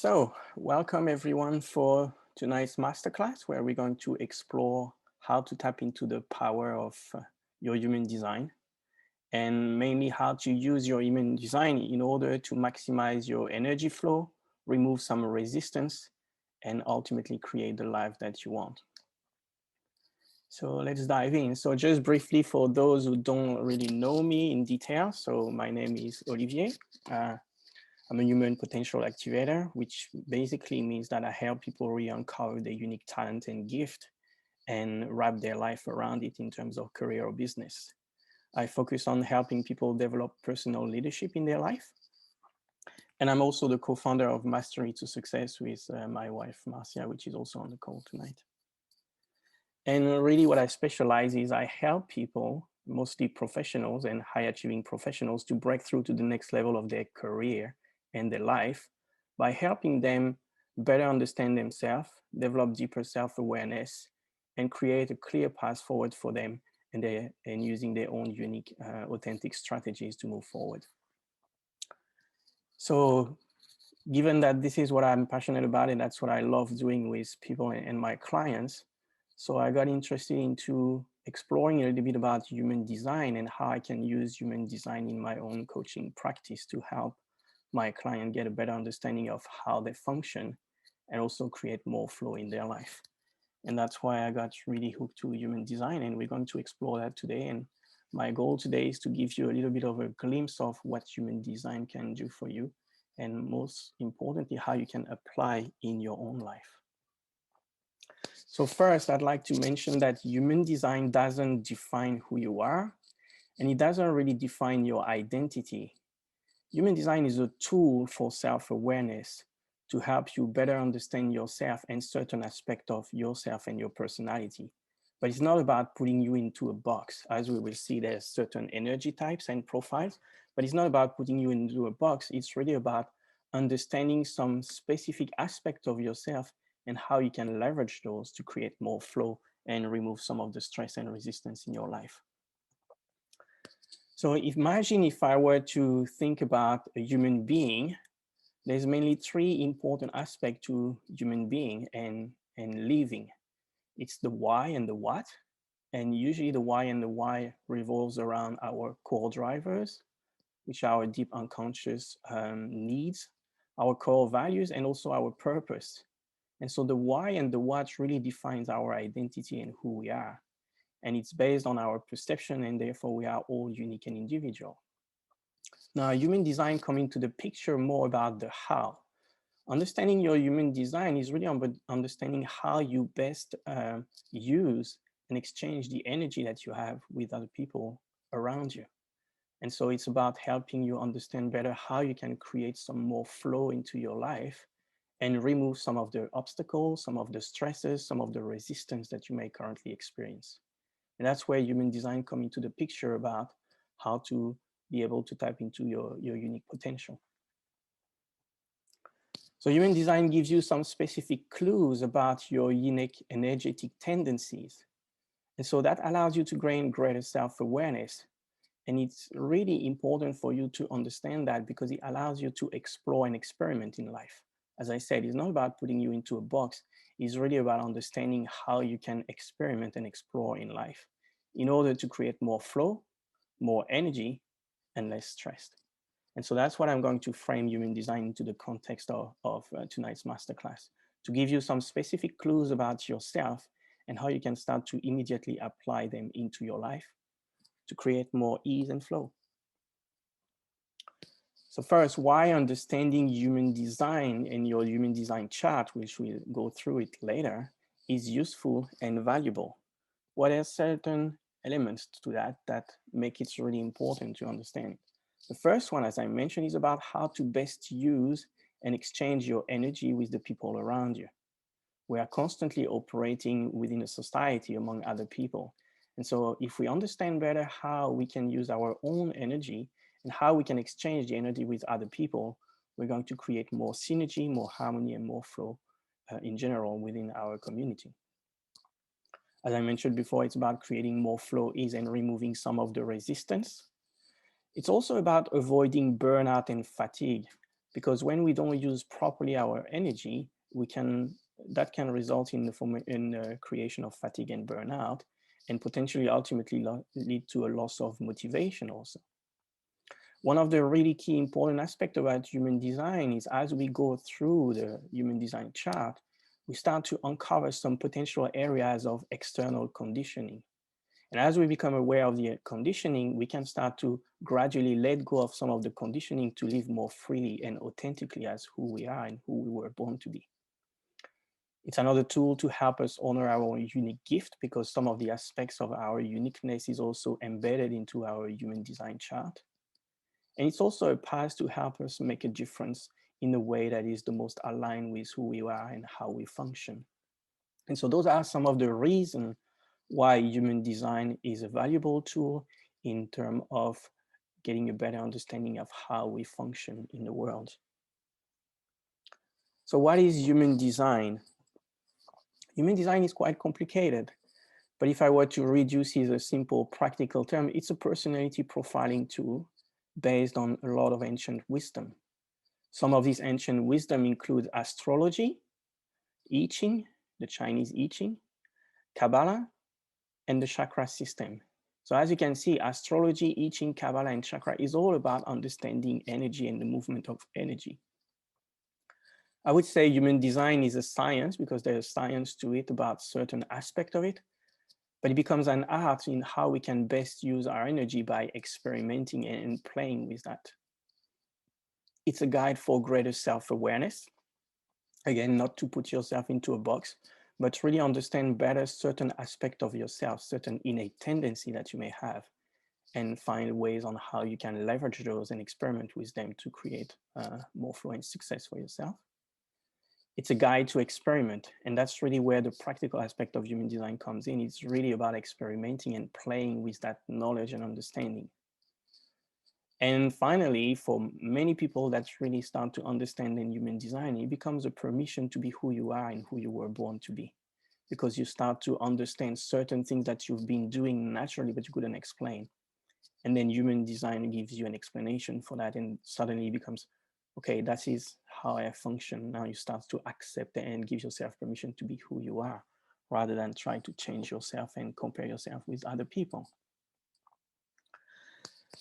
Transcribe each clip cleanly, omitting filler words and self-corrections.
So, welcome everyone for tonight's masterclass, where we're going to explore how to tap into the power of your human design, and mainly how to use your human design in order to maximize your energy flow, remove some resistance, and ultimately create the life that you want. So let's dive in. So just briefly, for those who don't really know me in detail, so my name is Olivier. I'm a human potential activator, which basically means that I help people really uncover their unique talent and gift and wrap their life around it in terms of career or business. I focus on helping people develop personal leadership in their life. And I'm also the co-founder of Mastery to Success with my wife, Marcia, which is also on the call tonight. And really what I specialize is I help people, mostly professionals and high achieving professionals, to break through to the next level of their career and their life by helping them better understand themselves, develop deeper self-awareness, and create a clear path forward for them and using their own unique, authentic strategies to move forward. So given that this is what I'm passionate about and that's what I love doing with people and my clients, so I got interested into exploring a little bit about human design and how I can use human design in my own coaching practice to help my client get a better understanding of how they function and also create more flow in their life. And that's why I got really hooked to human design, and we're going to explore that today. And my goal today is to give you a little bit of a glimpse of what human design can do for you, and most importantly, how you can apply in your own life. So first, I'd like to mention that human design doesn't define who you are, and it doesn't really define your identity. Human design is a tool for self-awareness to help you better understand yourself and certain aspects of yourself and your personality. But it's not about putting you into a box. As we will see, there's certain energy types and profiles, but it's not about putting you into a box. It's really about understanding some specific aspect of yourself and how you can leverage those to create more flow and remove some of the stress and resistance in your life. So imagine if I were to think about a human being, there's mainly three important aspects to human being and living. It's the why and the what. And usually the why and the why revolves around our core drivers, which are our deep unconscious needs, our core values, and also our purpose. And so the why and the what really defines our identity and who we are. And it's based on our perception, and therefore we are all unique and individual. Now, human design come into the picture more about the how. Understanding your human design is really about understanding how you best use and exchange the energy that you have with other people around you. And so it's about helping you understand better how you can create some more flow into your life and remove some of the obstacles, some of the stresses, some of the resistance that you may currently experience. And that's where human design come into the picture about how to be able to tap into your unique potential. So human design gives you some specific clues about your unique energetic tendencies. And so that allows you to gain greater self-awareness. And it's really important for you to understand that because it allows you to explore and experiment in life. As I said, it's not about putting you into a box. It's really about understanding how you can experiment and explore in life in order to create more flow, more energy, and less stress. And so that's what I'm going to frame human design into the context of tonight's masterclass, to give you some specific clues about yourself and how you can start to immediately apply them into your life to create more ease and flow. So first, why understanding human design in your human design chart, which we'll go through it later, is useful and valuable? What are certain elements to that make it really important to understand? The first one, as I mentioned, is about how to best use and exchange your energy with the people around you. We are constantly operating within a society among other people. And so if we understand better how we can use our own energy and how we can exchange the energy with other people, we're going to create more synergy, more harmony, and more flow in general within our community. As I mentioned before, it's about creating more flow, ease, and removing some of the resistance. It's also about avoiding burnout and fatigue. because when we don't use properly our energy, that can result in the creation of fatigue and burnout, and potentially ultimately lead to a loss of motivation also. One of the really key important aspects about human design is as we go through the human design chart, we start to uncover some potential areas of external conditioning. And as we become aware of the conditioning, we can start to gradually let go of some of the conditioning to live more freely and authentically as who we are and who we were born to be. It's another tool to help us honor our unique gift, because some of the aspects of our uniqueness is also embedded into our human design chart. And it's also a path to help us make a difference in a way that is the most aligned with who we are and how we function. And so those are some of the reasons why human design is a valuable tool in terms of getting a better understanding of how we function in the world. So what is human design? Human design is quite complicated, but if I were to reduce it as a simple practical term, it's a personality profiling tool based on a lot of ancient wisdom. Some of this ancient wisdom include astrology, I Ching, the Chinese I Ching, Kabbalah, and the chakra system. So as you can see, astrology, I Ching, Kabbalah, and chakra is all about understanding energy and the movement of energy. I would say human design is a science because there's science to it about certain aspect of it, but it becomes an art in how we can best use our energy by experimenting and playing with that. It's a guide for greater self-awareness. Again, not to put yourself into a box, but really understand better certain aspect of yourself, certain innate tendency that you may have, and find ways on how you can leverage those and experiment with them to create more flow and success for yourself. It's a guide to experiment, and that's really where the practical aspect of human design comes in. It's really about experimenting and playing with that knowledge and understanding. And finally, for many people that really start to understand in human design, it becomes a permission to be who you are and who you were born to be, because you start to understand certain things that you've been doing naturally, but you couldn't explain. And then human design gives you an explanation for that, and suddenly it becomes, okay, that is how I function. Now you start to accept it and give yourself permission to be who you are, rather than try to change yourself and compare yourself with other people.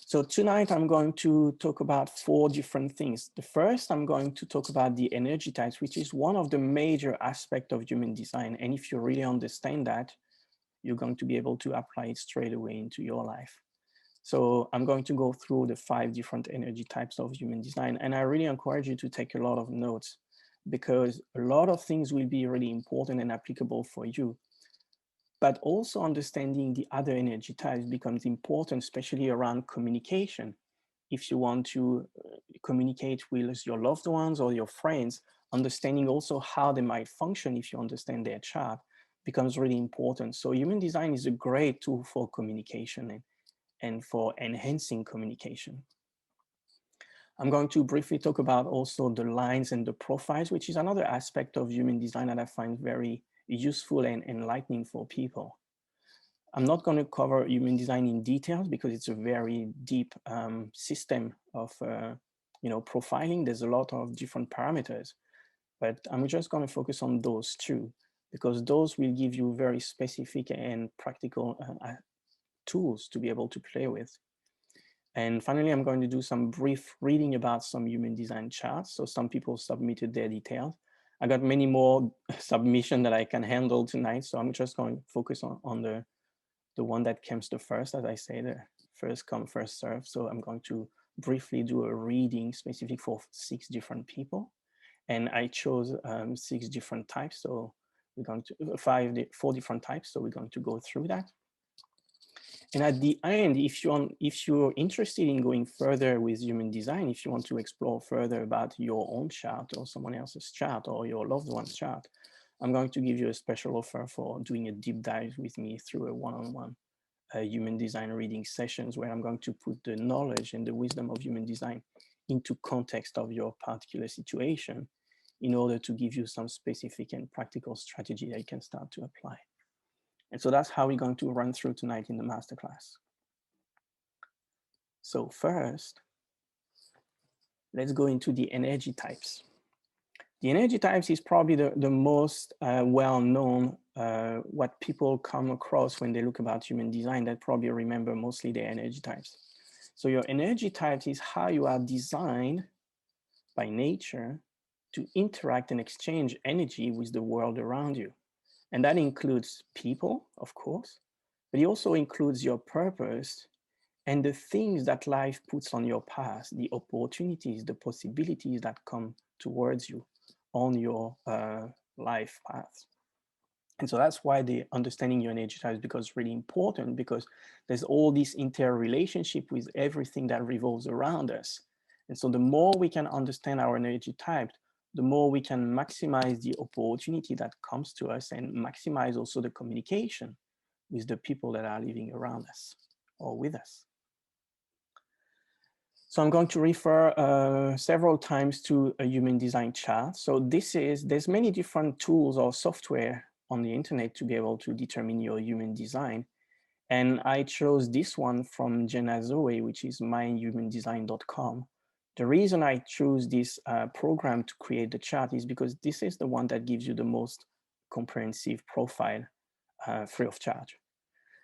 So tonight I'm going to talk about 4 different things. The first, I'm going to talk about the energy types, which is one of the major aspects of human design. And if you really understand that, you're going to be able to apply it straight away into your life. So I'm going to go through the 5 different energy types of human design. And I really encourage you to take a lot of notes, because a lot of things will be really important and applicable for you. But also understanding the other energy types becomes important, especially around communication. If you want to communicate with your loved ones or your friends, understanding also how they might function if you understand their chart becomes really important. So human design is a great tool for communication and for enhancing communication. I'm going to briefly talk about also the lines and the profiles, which is another aspect of human design that I find very useful and enlightening for people. I'm not going to cover human design in details because it's a very deep system of profiling. There's a lot of different parameters, but I'm just going to focus on those 2, because those will give you very specific and practical tools to be able to play with. And finally, I'm going to do some brief reading about some human design charts. So some people submitted their details. I got many more submissions that I can handle tonight. So I'm just going to focus on the one that comes the first, as I say, the first come, first serve. So I'm going to briefly do a reading specific for 6 different people. And I chose 6 different types. So we're going to 4 different types. So we're going to go through that. And at the end, if you're interested in going further with human design, if you want to explore further about your own chart or someone else's chart or your loved one's chart, I'm going to give you a special offer for doing a deep dive with me through a one-on-one human design reading sessions, where I'm going to put the knowledge and the wisdom of human design into context of your particular situation in order to give you some specific and practical strategy that you can start to apply. And so that's how we're going to run through tonight in the masterclass. So first, let's go into the energy types. The energy types is probably the most well-known, what people come across when they look about human design, that probably remember mostly the energy types. So your energy types is how you are designed by nature to interact and exchange energy with the world around you. And that includes people, of course, but it also includes your purpose and the things that life puts on your path, the opportunities, the possibilities that come towards you on your life path. And so that's why the understanding your energy type is really important, because there's all this interrelationship with everything that revolves around us. And so the more we can understand our energy type, the more we can maximize the opportunity that comes to us and maximize also the communication with the people that are living around us or with us. So I'm going to refer several times to a human design chart. So there's many different tools or software on the internet to be able to determine your human design. And I chose this one from Jenna Zoe, which is myhumandesign.com. The reason I chose this program to create the chart is because this is the one that gives you the most comprehensive profile free of charge.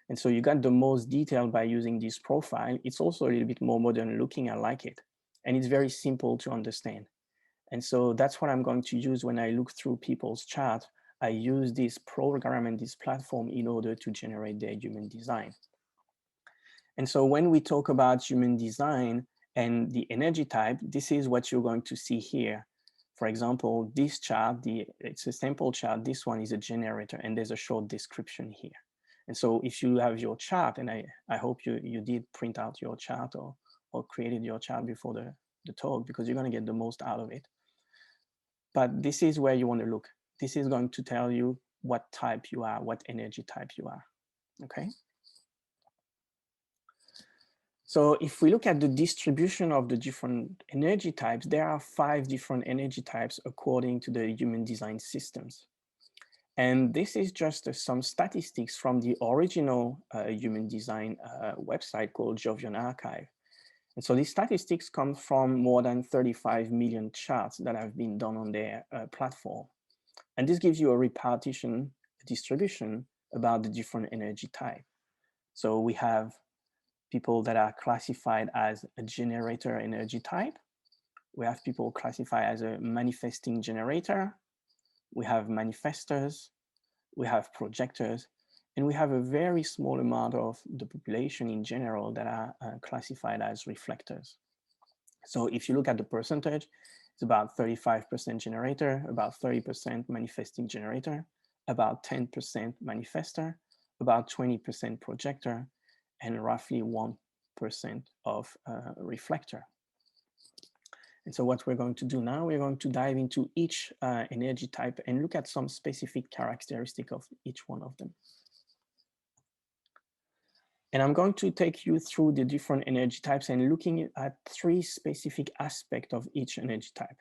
And so you got the most detail by using this profile. It's also a little bit more modern looking, I like it. And it's very simple to understand. And so that's what I'm going to use when I look through people's chart. I use this program and this platform in order to generate their human design. And so when we talk about human design and the energy type, this is what you're going to see here. For example, this chart, it's a sample chart. This one is a generator, and there's a short description here. And so if you have your chart, and I hope you did print out your chart or created your chart before the talk, because you're going to get the most out of it. But this is where you want to look. This is going to tell you what type you are, what energy type you are, okay? So if we look at the distribution of the different energy types, there are 5 different energy types according to the human design systems. And this is just some statistics from the original human design website called Jovian Archive. And so these statistics come from more than 35 million charts that have been done on their platform. And this gives you a repartition, a distribution about the different energy type. So we have people that are classified as a generator energy type. We have people classified as a manifesting generator. We have manifestors. We have projectors, and we have a very small amount of the population in general that are classified as reflectors. So if you look at the percentage, it's about 35% generator, about 30% manifesting generator, about 10% manifestor, about 20% projector, and roughly 1% of reflector. And so what we're going to do now, we're going to dive into each energy type and look at some specific characteristic of each one of them. And I'm going to take you through the different energy types and looking at 3 specific aspects of each energy type.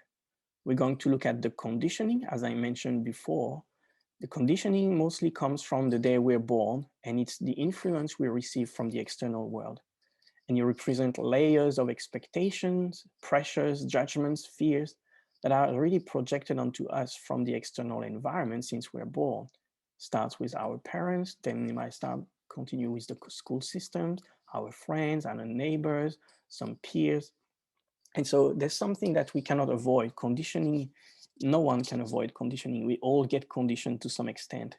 We're going to look at the conditioning, as I mentioned before. The conditioning mostly comes from the day we're born, and it's the influence we receive from the external world. And you represent layers of expectations, pressures, judgments, fears that are really projected onto us from the external environment since we're born. Starts with our parents, then we might continue with the school systems, our friends, our neighbors, some peers. And so there's something that we cannot avoid. Conditioning, no one can avoid conditioning. We all get conditioned to some extent.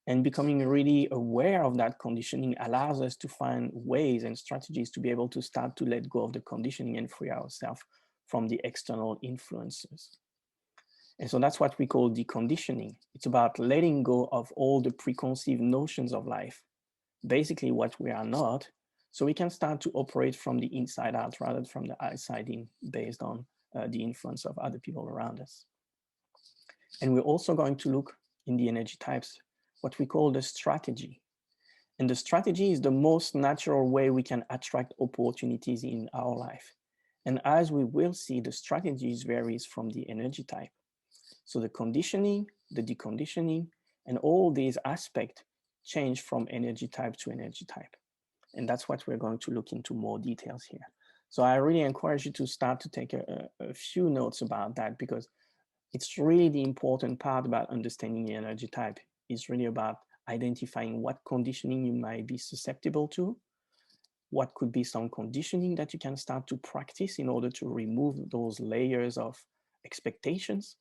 And becoming really aware of that conditioning allows us to find ways and strategies to be able to start to let go of the conditioning and free ourselves from the external influences. And so that's what we call deconditioning. It's about letting go of all the preconceived notions of life, basically what we are not, so we can start to operate from the inside out rather than from the outside in, based on the influence of other people around us. And we're also going to look in the energy types what we call the strategy. And the strategy is the most natural way we can attract opportunities in our life. And as we will see, the strategies varies from the energy type. So the conditioning, the deconditioning, and all these aspects change from energy type to energy type. And that's what we're going to look into more details here. So I really encourage you to start to take a few notes about that, because it's really the important part about understanding the energy type. It's really about identifying what conditioning you might be susceptible to, what could be some conditioning that you can start to practice in order to remove those layers of expectations,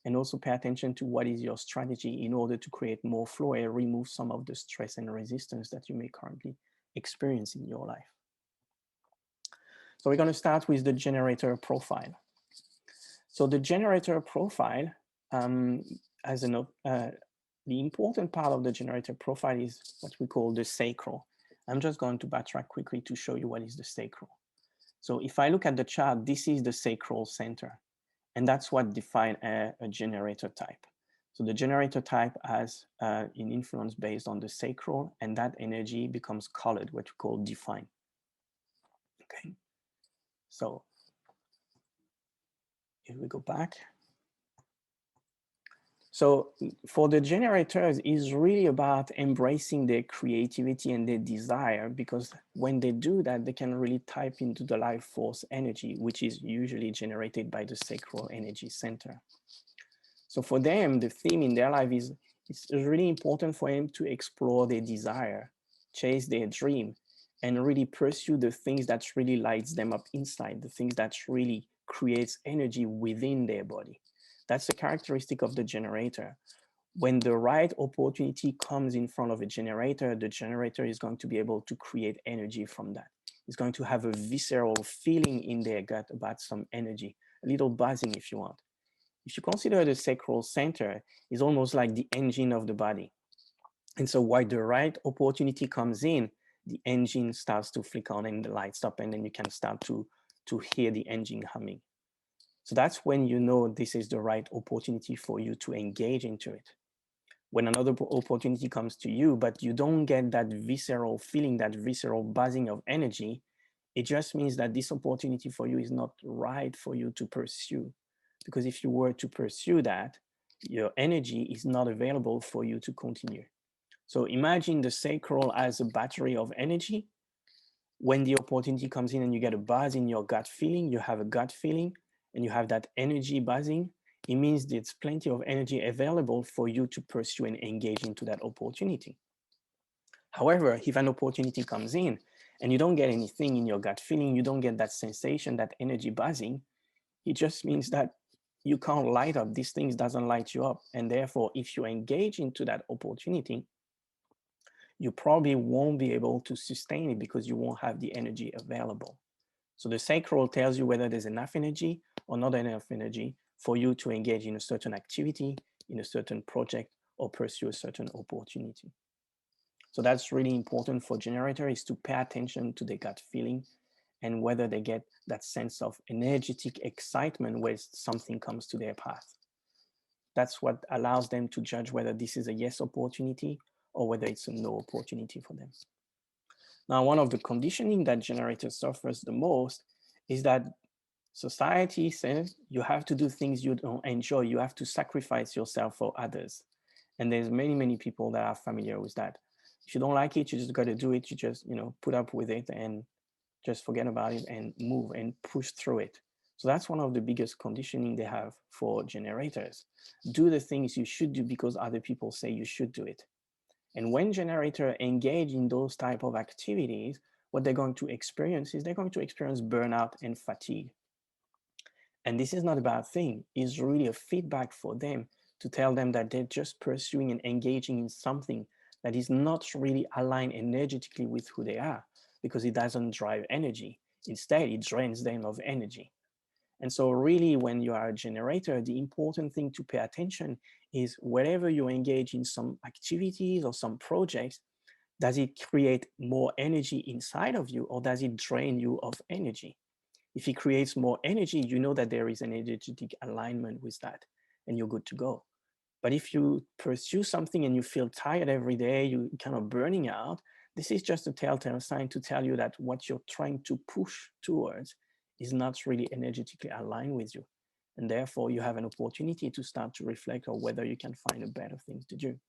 and also pay attention to what is your strategy in order to create more flow and remove some of the stress and resistance that you may currently experience in your life. So we're going to start with the generator profile. So the generator profile, as a note, the important part of the generator profile is what we call the sacral. I'm just going to backtrack quickly to show you what is the sacral. So if I look at the chart, this is the sacral center, and that's what defines a generator type. So the generator type has an influence based on the sacral, and that energy becomes colored, what we call defined. Okay, so if we go back. So for the generators, it's really about embracing their creativity and their desire, because when they do that, they can really type into the life force energy, which is usually generated by the sacral energy center. So for them, the theme in their life is it's really important for them to explore their desire, chase their dream, and really pursue the things that really lights them up inside, the things that really creates energy within their body. That's a characteristic of the generator. When the right opportunity comes in front of a generator, the generator is going to be able to create energy from that. It's going to have a visceral feeling in their gut about some energy, a little buzzing if you want. If you consider the sacral center is almost like the engine of the body. And so while the right opportunity comes in, the engine starts to flick on and the lights up, and then you can start to hear the engine humming. So that's when you know this is the right opportunity for you to engage into it. When another opportunity comes to you, but you don't get that visceral feeling, that visceral buzzing of energy, it just means that this opportunity for you is not right for you to pursue. Because if you were to pursue that, your energy is not available for you to continue. So imagine the sacral as a battery of energy. When the opportunity comes in and you get a buzz in your gut feeling, you have a gut feeling, and you have that energy buzzing, it means there's plenty of energy available for you to pursue and engage into that opportunity. However, if an opportunity comes in and you don't get anything in your gut feeling, you don't get that sensation, that energy buzzing, it just means that you can't light up. These things doesn't light you up. And therefore, if you engage into that opportunity, you probably won't be able to sustain it because you won't have the energy available. So the sacral tells you whether there's enough energy or not enough energy for you to engage in a certain activity, in a certain project, or pursue a certain opportunity. So that's really important for generators, is to pay attention to their gut feeling and whether they get that sense of energetic excitement when something comes to their path. That's what allows them to judge whether this is a yes opportunity or whether it's a no opportunity for them. Now, one of the conditioning that generators suffers the most is that society says you have to do things you don't enjoy. You have to sacrifice yourself for others. And there's many, many people that are familiar with that. If you don't like it, you just got to do it. You just, put up with it and just forget about it and move and push through it. So that's one of the biggest conditioning they have for generators. Do the things you should do because other people say you should do it. And when generators engage in those type of activities, what they're going to experience is they're going to experience burnout and fatigue. And this is not a bad thing. It's really a feedback for them to tell them that they're just pursuing and engaging in something that is not really aligned energetically with who they are, because it doesn't drive energy. Instead, it drains them of energy. And so really, when you are a generator, the important thing to pay attention is wherever you engage in some activities or some projects, does it create more energy inside of you or does it drain you of energy? If it creates more energy, you know that there is an energetic alignment with that and you're good to go. But if you pursue something and you feel tired every day, you kind of burning out, this is just a telltale sign to tell you that what you're trying to push towards is not really energetically aligned with you. And therefore, you have an opportunity to start to reflect on whether you can find a better thing to do.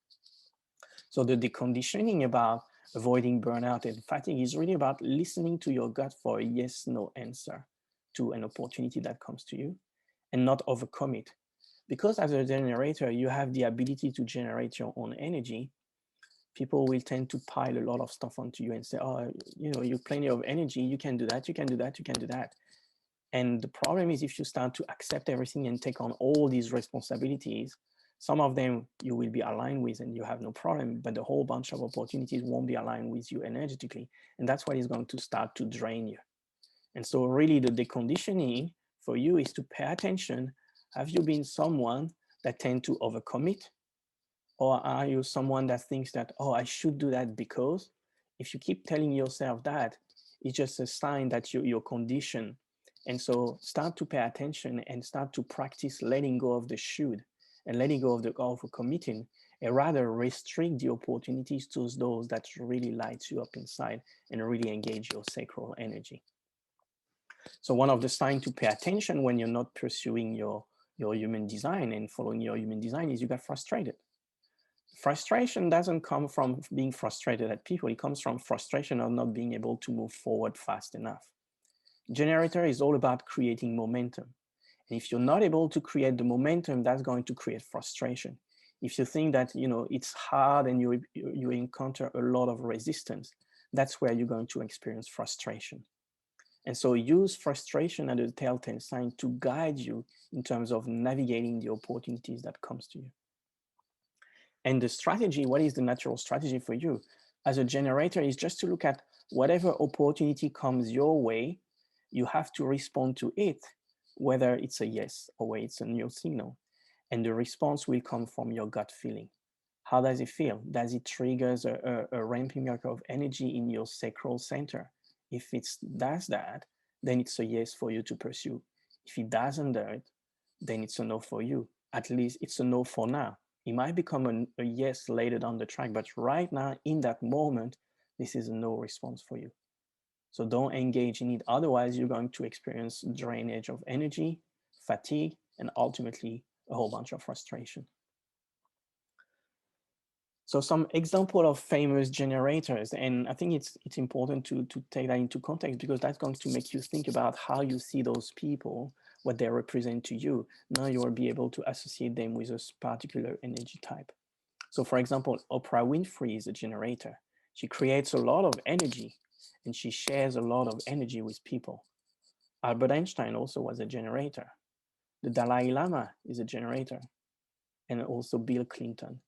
So the deconditioning about avoiding burnout and fatigue is really about listening to your gut for a yes, no answer to an opportunity that comes to you and not overcommit. Because as a generator, you have the ability to generate your own energy. People will tend to pile a lot of stuff onto you and say, oh, you know, you're plenty of energy. You can do that. You can do that. You can do that. And the problem is if you start to accept everything and take on all these responsibilities, some of them you will be aligned with and you have no problem, but a whole bunch of opportunities won't be aligned with you energetically. And that's what is going to start to drain you. And so really the deconditioning for you is to pay attention. Have you been someone that tend to overcommit? Or are you someone that thinks that, oh, I should do that because? If you keep telling yourself that, it's just a sign that you're conditioned. And so start to pay attention and start to practice letting go of the should and letting go of the overcommitting, and rather restrict the opportunities to those that really lights you up inside and really engage your sacral energy. So one of the signs to pay attention when you're not pursuing your human design and following your human design is you got frustrated. Frustration doesn't come from being frustrated at people. It comes from frustration of not being able to move forward fast enough. Generator is all about creating momentum. And if you're not able to create the momentum, that's going to create frustration. If you think that, you know, it's hard and you encounter a lot of resistance, that's where you're going to experience frustration. And so use frustration as a telltale sign to guide you in terms of navigating the opportunities that comes to you. And the strategy, what is the natural strategy for you as a generator is just to look at whatever opportunity comes your way, you have to respond to it, whether it's a yes or whether it's a no signal. And the response will come from your gut feeling. How does it feel? Does it trigger a ramping up of energy in your sacral center? If it does that, then it's a yes for you to pursue. If it doesn't do it, then it's a no for you. At least it's a no for now. It might become a yes later down the track, but right now, in that moment, this is a no response for you. So don't engage in it. Otherwise, you're going to experience drainage of energy, fatigue, and ultimately a whole bunch of frustration. So some example of famous generators, and I think it's important to take that into context because that's going to make you think about how you see those people, what they represent to you. Now you will be able to associate them with a particular energy type. So for example, Oprah Winfrey is a generator. She creates a lot of energy and she shares a lot of energy with people. Albert Einstein also was a generator. The Dalai Lama is a generator, and also Bill Clinton.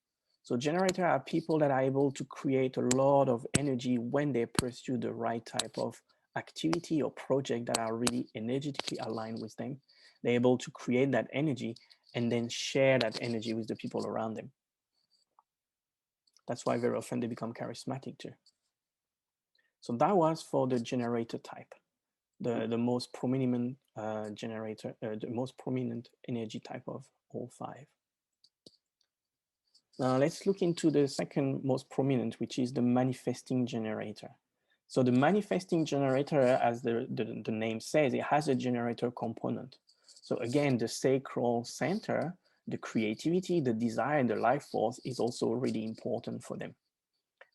So generators are people that are able to create a lot of energy when they pursue the right type of activity or project that are really energetically aligned with them. They're able to create that energy and then share that energy with the people around them. That's why very often they become charismatic too. So that was for the generator type, the most prominent generator, the most prominent energy type of all five. Now let's look into the second most prominent, which is the manifesting generator. So the manifesting generator, as the name says, it has a generator component. So again, the sacral center, the creativity, the desire, the life force is also really important for them.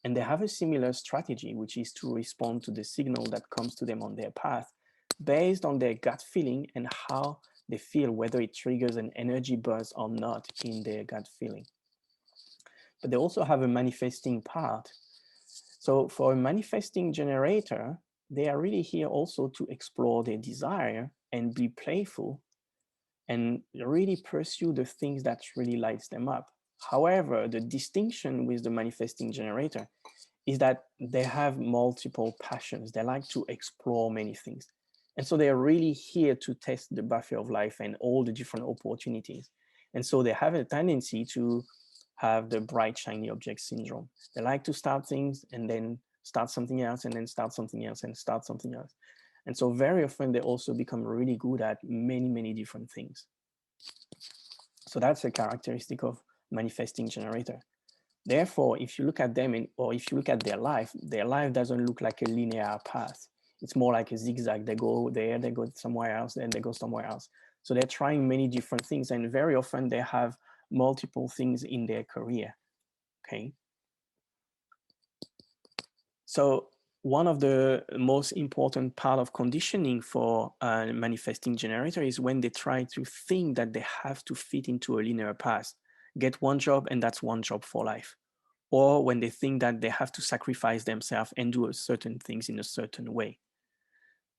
And they have a similar strategy, which is to respond to the signal that comes to them on their path based on their gut feeling and how they feel, whether it triggers an energy buzz or not in their gut feeling. But they also have a manifesting part. So for a manifesting generator, they are really here also to explore their desire and be playful and really pursue the things that really lights them up. However, the distinction with the manifesting generator is that they have multiple passions. They like to explore many things. And so they're really here to test the buffet of life and all the different opportunities. And so they have a tendency to have the bright, shiny object syndrome. They like to start things and then start something else and then start something else and start something else. And so very often they also become really good at many, many different things. So that's a characteristic of manifesting generator. Therefore, if you look at them or if you look at their life doesn't look like a linear path. It's more like a zigzag. They go there, they go somewhere else, then they go somewhere else. So they're trying many different things, and very often they have multiple things in their career, okay? So one of the most important part of conditioning for a manifesting generator is when they try to think that they have to fit into a linear path, get one job and that's one job for life. Or when they think that they have to sacrifice themselves and do certain things in a certain way.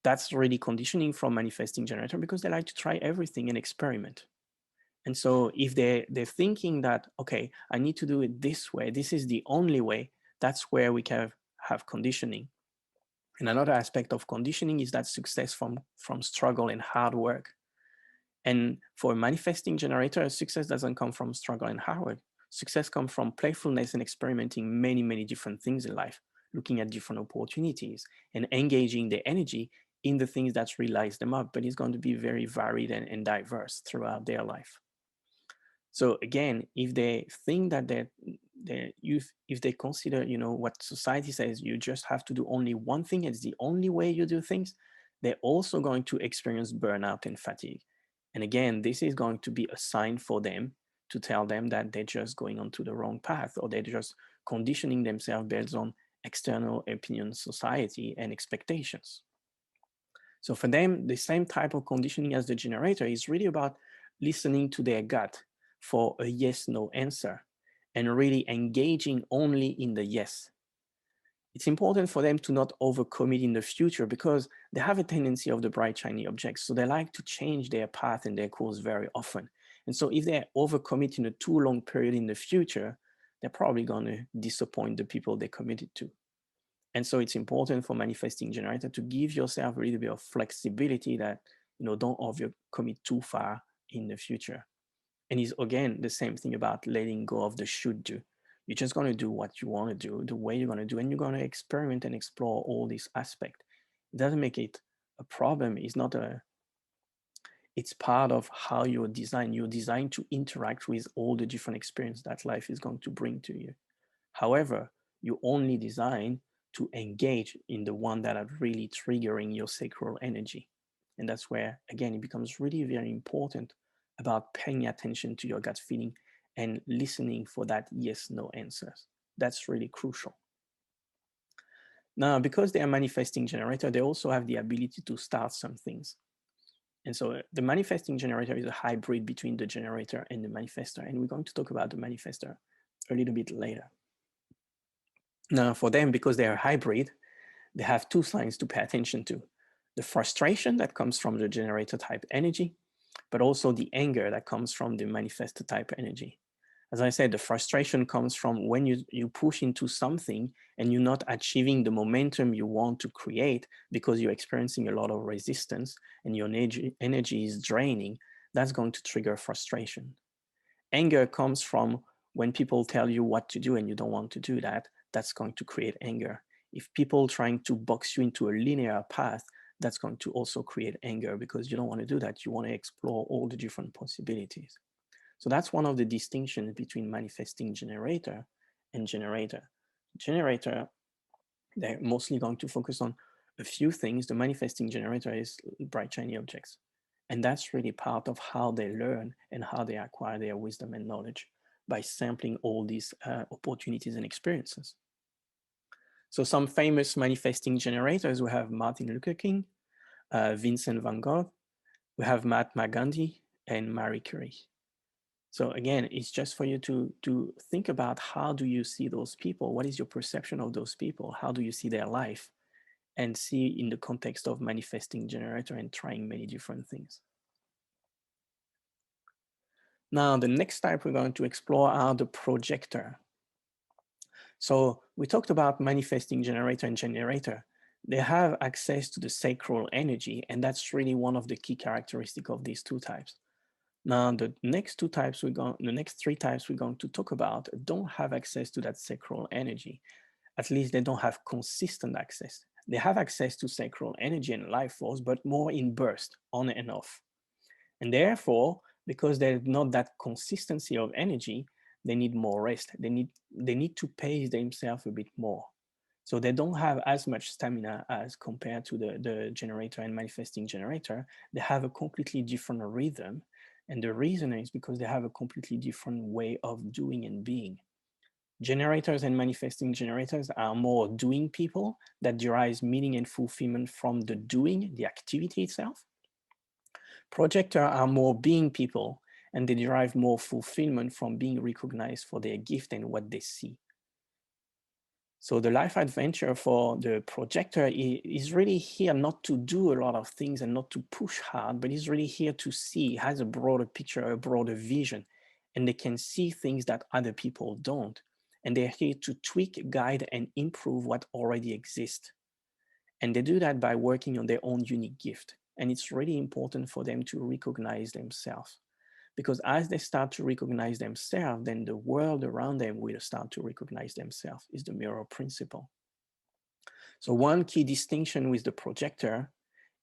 That's really conditioning from manifesting generator because they like to try everything and experiment. And so if they're thinking that, okay, I need to do it this way, this is the only way, that's where we can have conditioning. And another aspect of conditioning is that success from struggle and hard work. And for a manifesting generator, success doesn't come from struggle and hard work. Success comes from playfulness and experimenting many, many different things in life, looking at different opportunities and engaging their energy in the things that really lights them up. But it's going to be very varied and diverse throughout their life. So again, if they think that if they consider, what society says, you just have to do only one thing, it's the only way you do things, they're also going to experience burnout and fatigue. And again, this is going to be a sign for them to tell them that they're just going onto the wrong path, or they're just conditioning themselves based on external opinion, society, and expectations. So for them, the same type of conditioning as the generator is really about listening to their gut for a yes, no answer and really engaging only in the yes. It's important for them to not overcommit in the future because they have a tendency of the bright, shiny objects. So they like to change their path and their course very often. And so if they overcommit in a too long period in the future, they're probably going to disappoint the people they committed to. And so it's important for manifesting generator to give yourself a little bit of flexibility that, don't overcommit too far in the future. And it's again the same thing about letting go of the should do. You're just going to do what you want to do, the way you're going to do, and you're going to experiment and explore all these aspects. It doesn't make it a problem. It's part of how you're designed. You're designed to interact with all the different experiences that life is going to bring to you. However, you only design to engage in the one that are really triggering your sacral energy. And that's where, again, it becomes really very important about paying attention to your gut feeling and listening for that yes, no answers. That's really crucial. Now, because they are manifesting generator, they also have the ability to start some things. And so the manifesting generator is a hybrid between the generator and the manifestor. And we're going to talk about the manifestor a little bit later. Now, for them, because they are hybrid, they have two signs to pay attention to. The frustration that comes from the generator type energy, but also the anger that comes from the manifestor type energy. As I said, the frustration comes from when you push into something and you're not achieving the momentum you want to create because you're experiencing a lot of resistance and your energy is draining. That's going to trigger frustration. Anger comes from when people tell you what to do and you don't want to do that. That's going to create anger. If people trying to box you into a linear path, that's going to also create anger because you don't want to do that. You want to explore all the different possibilities. So that's one of the distinctions between manifesting generator and generator. Generator, they're mostly going to focus on a few things. The manifesting generator is bright, shiny objects. And that's really part of how they learn and how they acquire their wisdom and knowledge by sampling all these opportunities and experiences. So some famous manifesting generators, we have Martin Luther King, Vincent van Gogh, we have Mahatma Gandhi, and Marie Curie. So again, it's just for you to think about how do you see those people? What is your perception of those people? How do you see their life? And see in the context of manifesting generator and trying many different things. Now, the next type we're going to explore are the projector. So we talked about manifesting generator and generator. They have access to the sacral energy, and that's really one of the key characteristics of these two types. Now, the next three types we're going to talk about don't have access to that sacral energy. At least they don't have consistent access. They have access to sacral energy and life force, but more in burst, on and off. And therefore, because there's not that consistency of energy, they need more rest. They need to pace themselves a bit more. So they don't have as much stamina as compared to the generator and manifesting generator. They have a completely different rhythm. And the reason is because they have a completely different way of doing and being. Generators and manifesting generators are more doing people that derives meaning and fulfillment from the doing, the activity itself. Projector are more being people, and they derive more fulfillment from being recognized for their gift and what they see. So the life adventure for the projector is really here not to do a lot of things and not to push hard, but is really here to see, has a broader picture, a broader vision, and they can see things that other people don't. And they're here to tweak, guide, and improve what already exists. And they do that by working on their own unique gift. And it's really important for them to recognize themselves. Because as they start to recognize themselves, then the world around them will start to recognize themselves, is the mirror principle. So one key distinction with the projector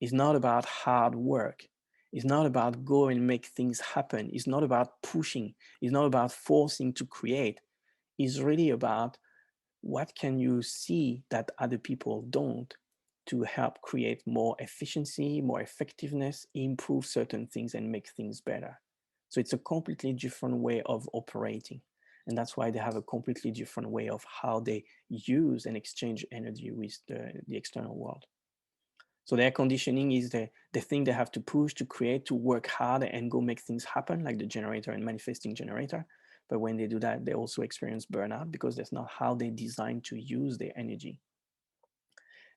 is not about hard work. It's not about go and make things happen. It's not about pushing. It's not about forcing to create. It's really about what can you see that other people don't to help create more efficiency, more effectiveness, improve certain things and make things better. So it's a completely different way of operating. And that's why they have a completely different way of how they use and exchange energy with the external world. So their conditioning is the thing they have to push, to create, to work hard and go make things happen, like the generator and manifesting generator. But when they do that, they also experience burnout because that's not how they design to use their energy.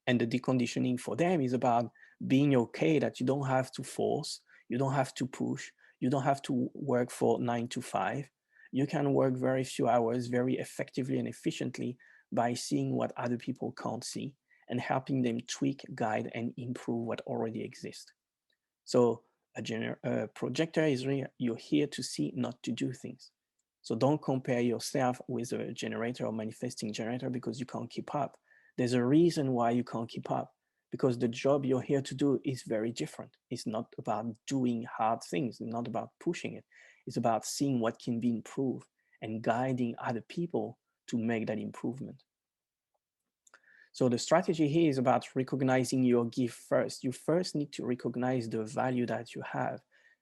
And the deconditioning for them is about being okay that you don't have to force, you don't have to push, you don't have to work for 9 to 5. You can work very few hours very effectively and efficiently by seeing what other people can't see and helping them tweak, guide, and improve what already exists. So a projector is really, you're here to see, not to do things. So don't compare yourself with a generator or manifesting generator because you can't keep up. There's a reason why you can't keep up, because the job you're here to do is very different. It's not about doing hard things, it's not about pushing it. It's about seeing what can be improved and guiding other people to make that improvement. So the strategy here is about recognizing your gift first. You first need to recognize the value that you have,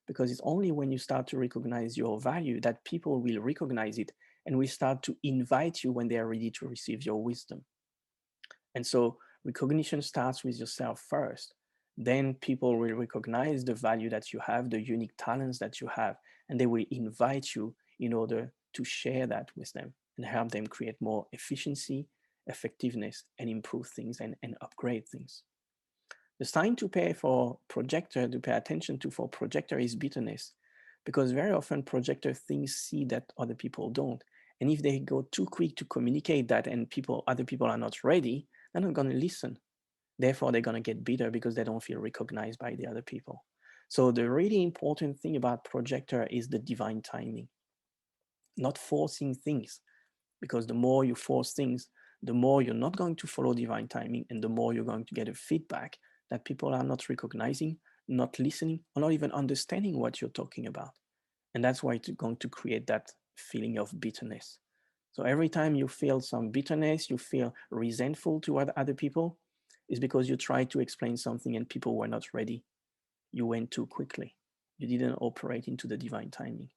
because it's only when you start to recognize your value that people will recognize it and will start to invite you when they are ready to receive your wisdom. And so recognition starts with yourself first. Then people will recognize the value that you have, the unique talents that you have, and they will invite you in order to share that with them and help them create more efficiency, effectiveness, and improve things and upgrade things. The sign to pay for projector, to pay attention to for projector, is bitterness, because very often projector things see that other people don't. And if they go too quick to communicate that and other people are not ready, they're not going to listen. Therefore, they're going to get bitter because they don't feel recognized by the other people. So the really important thing about projector is the divine timing, not forcing things, because the more you force things, the more you're not going to follow divine timing, and the more you're going to get a feedback that people are not recognizing, not listening, or not even understanding what you're talking about. And that's why it's going to create that feeling of bitterness. So every time you feel some bitterness, you feel resentful toward other people, is because you tried to explain something and people were not ready. You went too quickly. You didn't operate into the divine timing.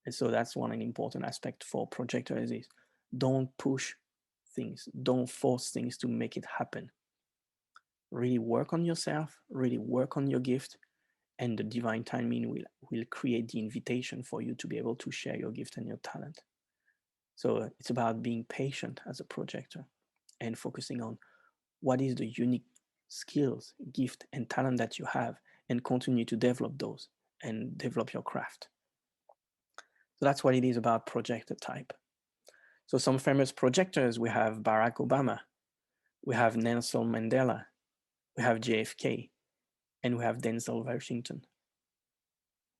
And so that's one important aspect for projectors is don't push things, don't force things to make it happen. Really work on yourself, really work on your gift, and the divine timing will create the invitation for you to be able to share your gift and your talent. So it's about being patient as a projector and focusing on what is the unique skills, gift, and talent that you have, and continue to develop those and develop your craft. So that's what it is about projector type. So some famous projectors, we have Barack Obama, we have Nelson Mandela, we have JFK, and we have Denzel Washington.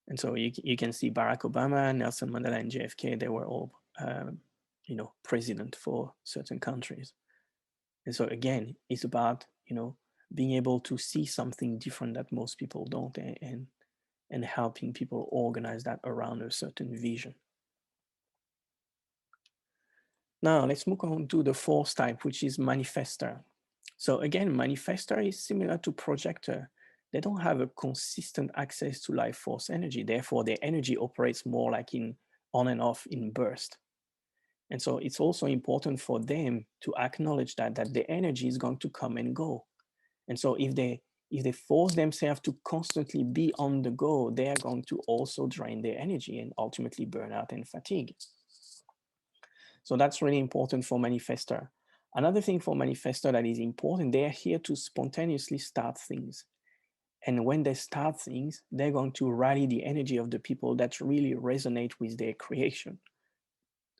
And so you can see Barack Obama, Nelson Mandela, and JFK, they were all, president for certain countries. And so again, it's about, being able to see something different that most people don't, and helping people organize that around a certain vision. Now let's move on to the fourth type, which is Manifestor. So again, Manifestor is similar to Projector. They don't have a consistent access to life force energy. Therefore, their energy operates more like in on and off in burst. And so it's also important for them to acknowledge that the energy is going to come and go. And so if they force themselves to constantly be on the go, they are going to also drain their energy and ultimately burn out and fatigue. So that's really important for Manifestor. Another thing for Manifestor that is important, they are here to spontaneously start things. And when they start things, they're going to rally the energy of the people that really resonate with their creation.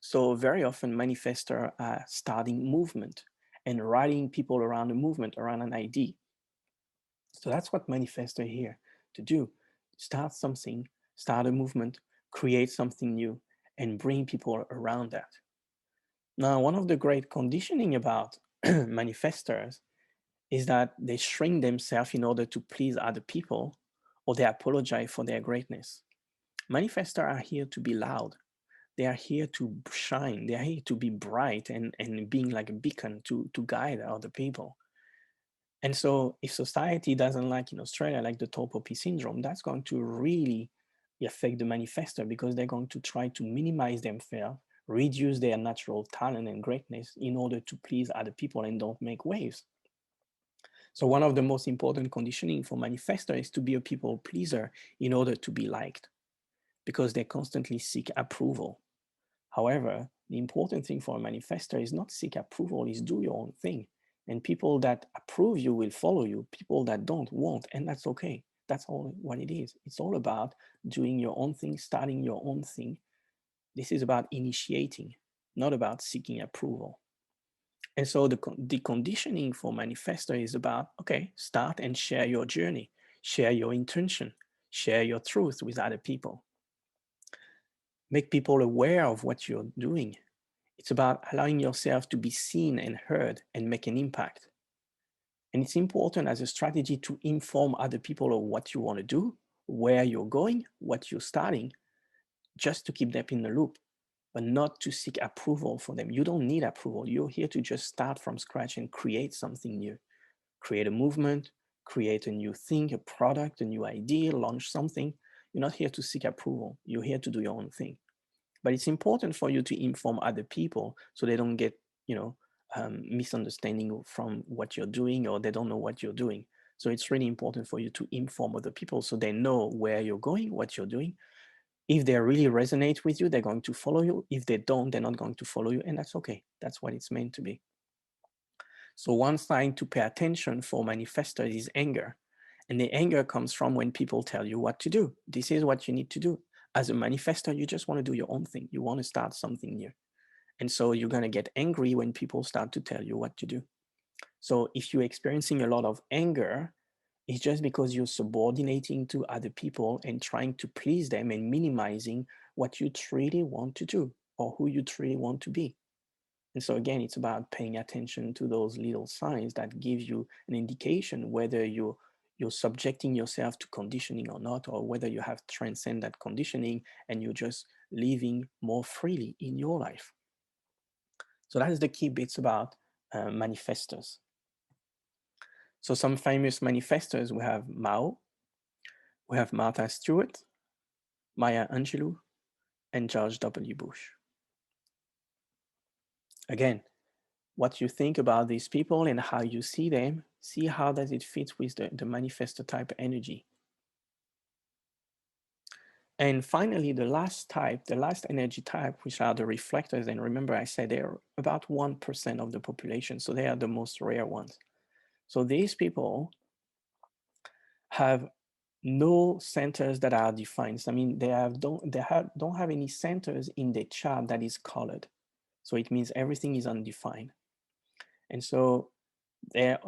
So very often Manifestor are starting movement and rallying people around a movement, around an idea. So that's what Manifestor here to do. Start something, start a movement, create something new, and bring people around that. Now, one of the great conditioning about manifestors is that they shrink themselves in order to please other people, or they apologize for their greatness. Manifestors are here to be loud. They are here to shine. They are here to be bright and being like a beacon to guide other people. And so if society doesn't like in Australia, like the tall poppy syndrome, that's going to really affect the manifestor because they're going to try to minimize themselves, reduce their natural talent and greatness in order to please other people and don't make waves. So one of the most important conditioning for manifestor is to be a people pleaser in order to be liked because they constantly seek approval. However, the important thing for a manifestor is not seek approval, is do your own thing. And people that approve you will follow you. People that don't won't, and that's okay. That's all what it is. It's all about doing your own thing, starting your own thing. This is about initiating, not about seeking approval. And so the conditioning for manifestor is about, okay, start and share your journey, share your intention, share your truth with other people. Make people aware of what you're doing. It's about allowing yourself to be seen and heard and make an impact. And it's important as a strategy to inform other people of what you want to do, where you're going, what you're starting, just to keep them in the loop, but not to seek approval for them. You don't need approval. You're here to just start from scratch and create something new. Create a movement, create a new thing, a product, a new idea, launch something. You're not here to seek approval. You're here to do your own thing. But it's important for you to inform other people so they don't get, misunderstanding from what you're doing, or they don't know what you're doing. So it's really important for you to inform other people so they know where you're going, what you're doing. If they really resonate with you, they're going to follow you. If they don't, they're not going to follow you, and that's okay. That's what it's meant to be. So one sign to pay attention for manifestors is anger. And the anger comes from when people tell you what to do. This is what you need to do. As a manifestor, you just want to do your own thing. You want to start something new. And so you're going to get angry when people start to tell you what to do. So if you're experiencing a lot of anger, it's just because you're subordinating to other people and trying to please them and minimizing what you truly want to do or who you truly want to be. And so again, it's about paying attention to those little signs that give you an indication whether you're subjecting yourself to conditioning or not, or whether you have transcended that conditioning and you're just living more freely in your life. So that is the key bits about manifestors. So some famous manifestors, we have Mao, we have Martha Stewart, Maya Angelou, and George W. Bush. Again, what you think about these people and how you see them, see how does it fit with the manifestor type energy. And finally, the last type, the last energy type, which are the reflectors. And remember, I said they're about 1% of the population. So they are the most rare ones. So these people have no centers that are defined. I mean, don't have any centers in the chart that is colored. So it means everything is undefined. And so they're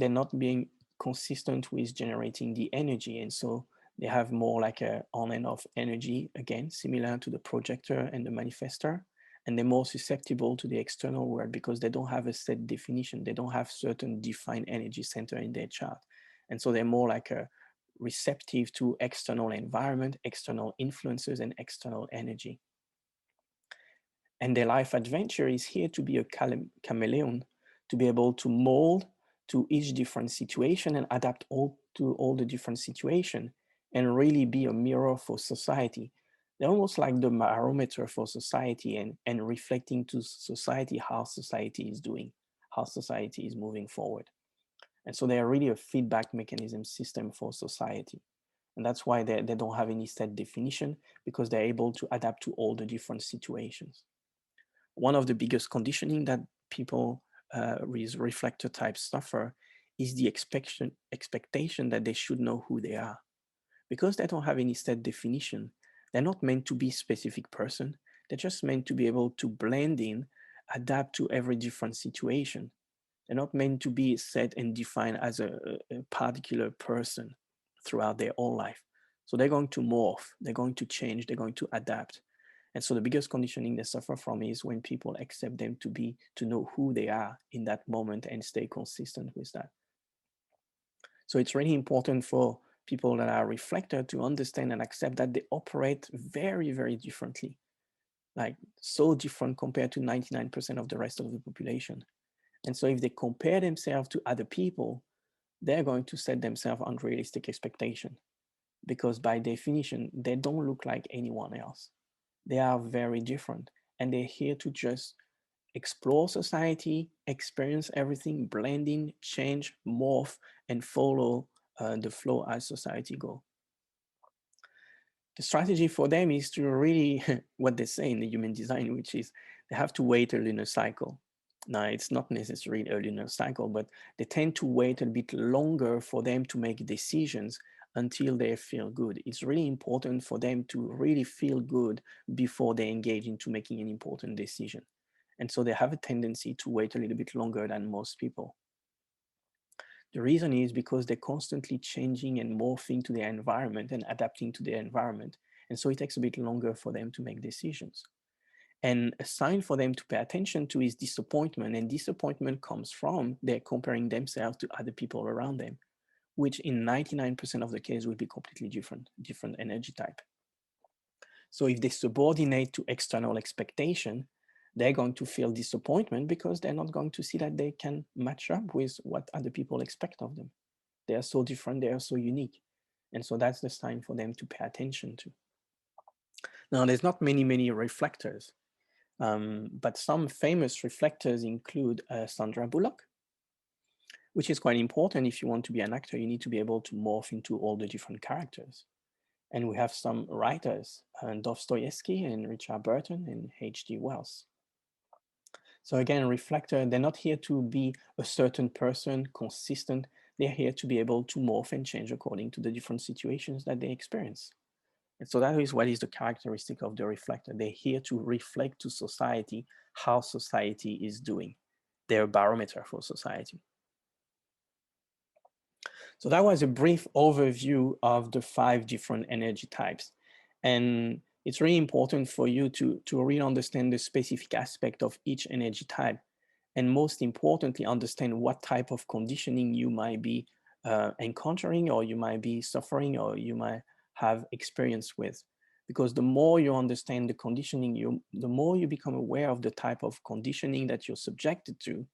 not being consistent with generating the energy. And so they have more like a on and off energy, again, similar to the projector and the manifestor. And they're more susceptible to the external world because they don't have a set definition. They don't have certain defined energy center in their chart. And so they're more like a receptive to external environment, external influences, and external energy. And their life adventure is here to be a chameleon, to be able to mold to each different situation and adapt to all the different situation, and really be a mirror for society. They're almost like the barometer for society, and reflecting to society how society is doing, how society is moving forward. And so they are really a feedback mechanism system for society. And that's why they don't have any set definition, because they're able to adapt to all the different situations. One of the biggest conditioning that people with reflector types suffer is the expectation that they should know who they are. Because they don't have any set definition, they're not meant to be a specific person. They're just meant to be able to blend in, adapt to every different situation. They're not meant to be set and defined as a particular person throughout their whole life. So they're going to morph, they're going to change, they're going to adapt. And so the biggest conditioning they suffer from is when people accept them to know who they are in that moment and stay consistent with that. So it's really important for people that are reflector to understand and accept that they operate very, very differently, like so different compared to 99% of the rest of the population. And so if they compare themselves to other people, they're going to set themselves unrealistic expectation, because by definition, they don't look like anyone else. They are very different, and they're here to just explore society, experience everything, blend in, change, morph, and follow the flow as society go. The strategy for them is to really, what they say in the human design, which is they have to wait a lunar cycle. Now, it's not necessarily a lunar cycle, but they tend to wait a bit longer for them to make decisions until they feel good. It's really important for them to really feel good before they engage into making an important decision. And so they have a tendency to wait a little bit longer than most people. The reason is because they're constantly changing and morphing to their environment and adapting to their environment. And so it takes a bit longer for them to make decisions. And a sign for them to pay attention to is disappointment. And disappointment comes from they're comparing themselves to other people around them, which in 99% of the case will be completely different energy type. So if they subordinate to external expectation, they're going to feel disappointment because they're not going to see that they can match up with what other people expect of them. They are so different, they are so unique. And so that's the sign for them to pay attention to. Now, there's not many reflectors, but some famous reflectors include Sandra Bullock, which is quite important. If you want to be an actor, you need to be able to morph into all the different characters. And we have some writers, Dostoevsky and Richard Burton and H.G. Wells. So again, reflector, they're not here to be a certain person, consistent. They're here to be able to morph and change according to the different situations that they experience. And so that is what is the characteristic of the reflector. They're here to reflect to society how society is doing. They're a barometer for society. So that was a brief overview of the 5 different energy types. And it's really important for you to really understand the specific aspect of each energy type. And most importantly, understand what type of conditioning you might be encountering, or you might be suffering, or you might have experience with. Because the more you understand the conditioning, the more you become aware of the type of conditioning that you're subjected to,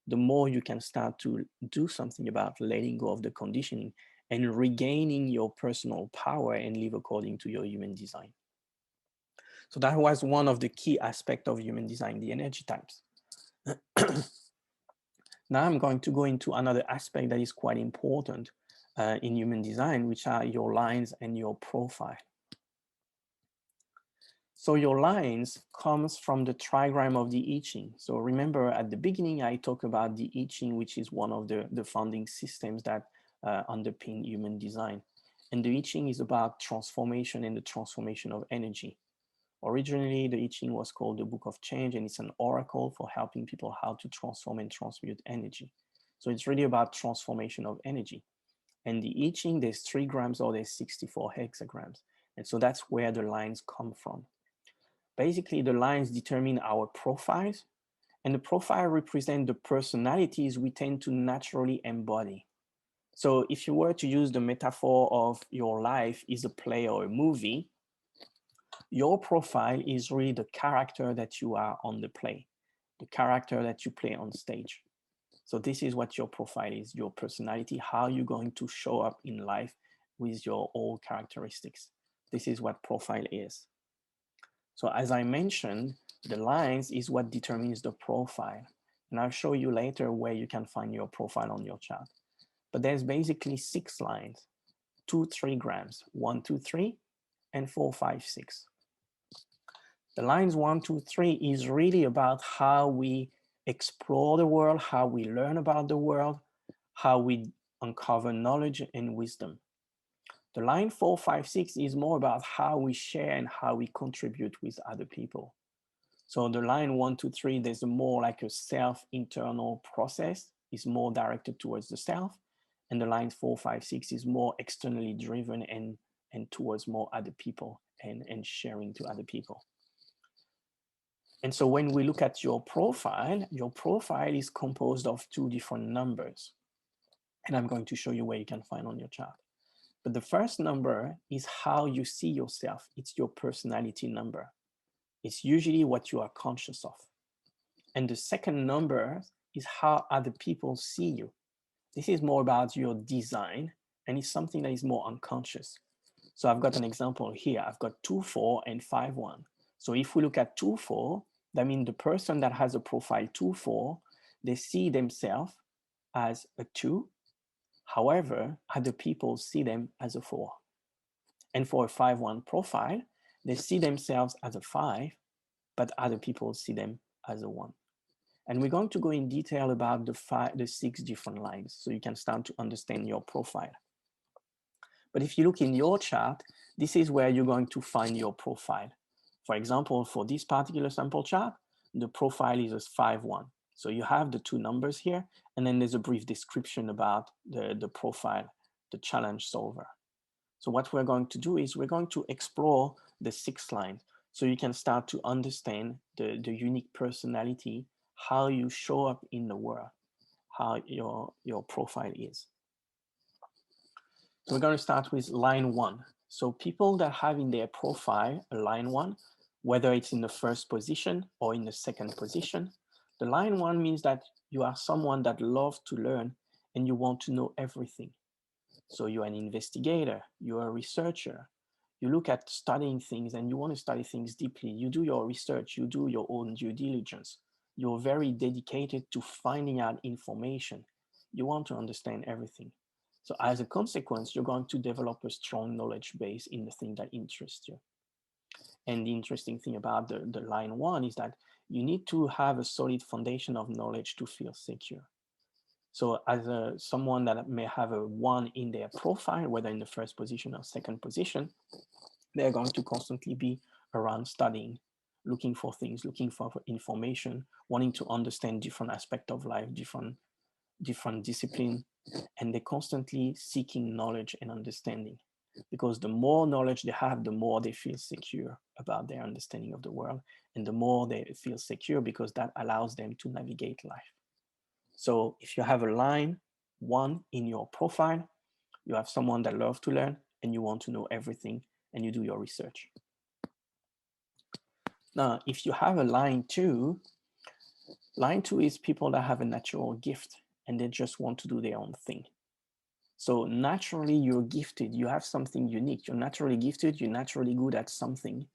the more you can start to do something about letting go of the conditioning and regaining your personal power and live according to your human design. So that was one of the key aspects of human design, the energy types. Now I'm going to go into another aspect that is quite important in human design, which are your lines and your profile. So your lines comes from the trigram of the I Ching. So remember at the beginning, I talked about the I Ching, which is one of the founding systems that underpin human design. And the I Ching is about transformation and the transformation of energy. Originally, the I Ching was called the Book of Change, and it's an oracle for helping people how to transform and transmute energy. So it's really about transformation of energy. And the I Ching, there's 3 grams or there's 64 hexagrams. And so that's where the lines come from. Basically, the lines determine our profiles, and the profile represent the personalities we tend to naturally embody. So if you were to use the metaphor of your life is a play or a movie, your profile is really the character that you are on the play, the character that you play on stage. So this is what your profile is, your personality, how you're going to show up in life with your all characteristics. This is what profile is. So as I mentioned, the lines is what determines the profile. And I'll show you later where you can find your profile on your chart. But there's basically 6 lines, 2, 3 grams, 1, 2, 3, and 4, 5, 6. The lines 1, 2, 3 is really about how we explore the world, how we learn about the world, how we uncover knowledge and wisdom. The line 4, 5, 6 is more about how we share and how we contribute with other people. So the line 1, 2, 3, there's more like a self-internal process, is more directed towards the self. And the line 4, 5, 6 is more externally driven and towards more other people and sharing to other people. And so when we look at your profile is composed of 2 different numbers. And I'm going to show you where you can find on your chart. But the first number is how you see yourself. It's your personality number. It's usually what you are conscious of. And the second number is how other people see you. This is more about your design, and it's something that is more unconscious. So I've got an example here. I've got 2, 4, and 5, 1. So if we look at 2, 4, that means the person that has a profile 2, 4, they see themselves as a 2. However, other people see them as a 4. And for a 5, 1 profile, they see themselves as a 5, but other people see them as a 1. And we're going to go in detail about the 6 different lines so you can start to understand your profile. But if you look in your chart, this is where you're going to find your profile. For example, for this particular sample chart, the profile is a 5, 1. So you have the 2 numbers here, and then there's a brief description about the profile, the challenge solver. So what we're going to do is we're going to explore the 6 lines so you can start to understand the unique personality, how you show up in the world, how your profile is. So we're going to start with line 1. So people that have in their profile a line 1, whether it's in the first position or in the second position, the line 1 means that you are someone that loves to learn and you want to know everything. So you're an investigator, you're a researcher, you look at studying things and you want to study things deeply. You do your research, you do your own due diligence. You're very dedicated to finding out information. You want to understand everything. So as a consequence, you're going to develop a strong knowledge base in the thing that interests you. And the interesting thing about the line 1 is that you need to have a solid foundation of knowledge to feel secure. So as someone that may have a 1 in their profile, whether in the first position or second position, they're going to constantly be around studying, looking for things, looking for information, wanting to understand different aspects of life, different discipline, and they're constantly seeking knowledge and understanding. Because the more knowledge they have, the more they feel secure about their understanding of the world, and the more they feel secure because that allows them to navigate life. So if you have a line 1 in your profile, you have someone that loves to learn and you want to know everything and you do your research. Now, if you have a line 2 is people that have a natural gift and they just want to do their own thing. So naturally you're gifted, you have something unique, you're naturally gifted, you're naturally good at something,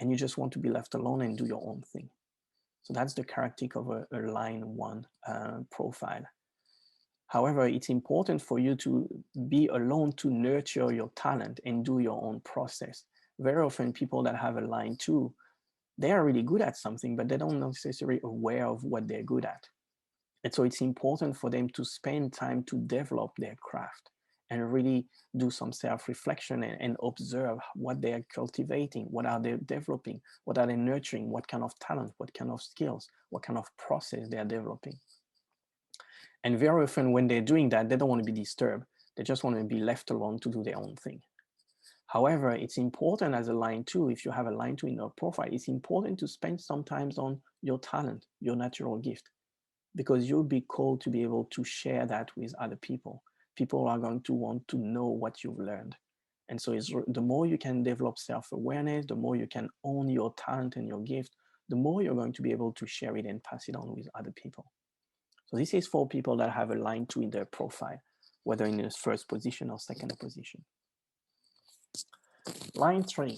and you just want to be left alone and do your own thing. So that's the characteristic of a line 1 profile. However, it's important for you to be alone to nurture your talent and do your own process. Very often people that have a line 2, they are really good at something, but they don't necessarily aware of what they're good at. And so it's important for them to spend time to develop their craft and really do some self-reflection and observe what they're cultivating, what are they developing, what are they nurturing, what kind of talent, what kind of skills, what kind of process they're developing. And very often when they're doing that, they don't want to be disturbed. They just want to be left alone to do their own thing. However, it's important as a line 2, if you have a line 2 in your profile, it's important to spend some time on your talent, your natural gift, because you'll be called to be able to share that with other people. People are going to want to know what you've learned. And so the more you can develop self-awareness, the more you can own your talent and your gift, the more you're going to be able to share it and pass it on with other people. So this is for people that have a line 2 in their profile, whether in the first position or second position. Line 3.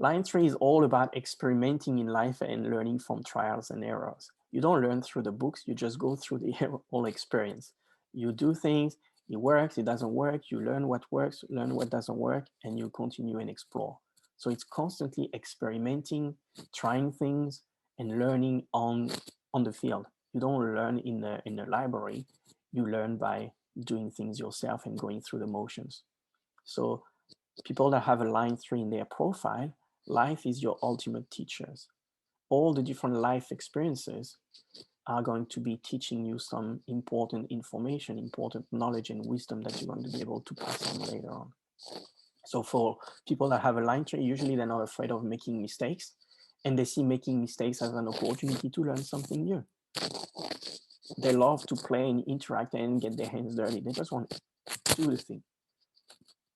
Line 3 is all about experimenting in life and learning from trials and errors. You don't learn through the books, you just go through the whole experience. You do things, it works, it doesn't work, you learn what works, learn what doesn't work, and you continue and explore. So it's constantly experimenting, trying things, and learning on the field. You don't learn in a library, you learn by doing things yourself and going through the motions. So people that have a line 3 in their profile, life is your ultimate teachers. All the different life experiences are going to be teaching you some important information, important knowledge and wisdom that you're going to be able to pass on later on. So for people that have a line 3, usually they're not afraid of making mistakes, and they see making mistakes as an opportunity to learn something new. They love to play and interact and get their hands dirty. They just want to do the thing.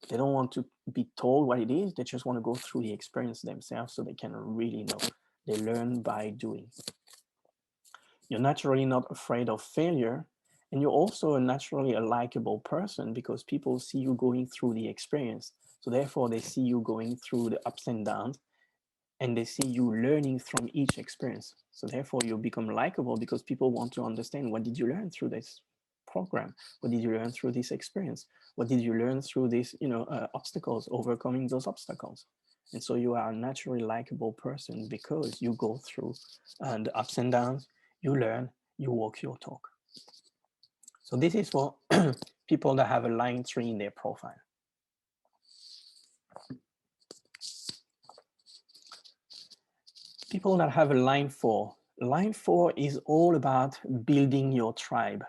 They don't want to be told what it is. They just want to go through the experience themselves so they can really know. They learn by doing. You're naturally not afraid of failure. And you're also naturally a likable person because people see you going through the experience. So therefore, they see you going through the ups and downs, and they see you learning from each experience. So therefore, you become likable because people want to understand, what did you learn through this program? What did you learn through this experience? What did you learn through these obstacles, overcoming those obstacles? And so you are a naturally likable person because you go through the ups and downs, you learn, you walk your talk. So this is for people that have a line 3 in their profile. People that have a line 4. Line 4 is all about building your tribe.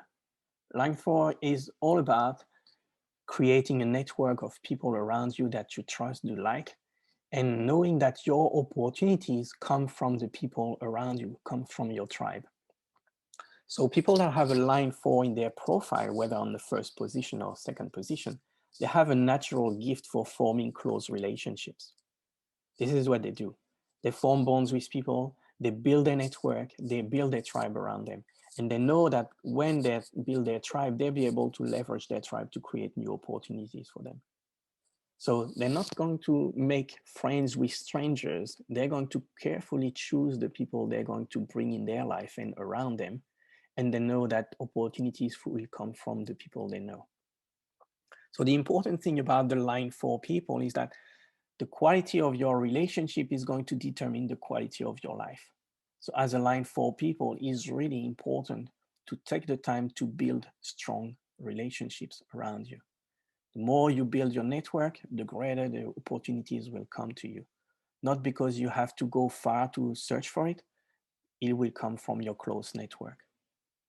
Line 4 is all about creating a network of people around you that you trust, you like, and knowing that your opportunities come from the people around you, come from your tribe. So people that have a line 4 in their profile, whether on the first position or second position, they have a natural gift for forming close relationships. This is what they do. They form bonds with people, they build a network, they build a tribe around them. And they know that when they build their tribe, they'll be able to leverage their tribe to create new opportunities for them. So they're not going to make friends with strangers. They're going to carefully choose the people they're going to bring in their life and around them. And they know that opportunities will come from the people they know. So the important thing about the line 4 people is that the quality of your relationship is going to determine the quality of your life. So as a line 4 people, it's really important to take the time to build strong relationships around you. The more you build your network, the greater the opportunities will come to you. Not because you have to go far to search for it, it will come from your close network.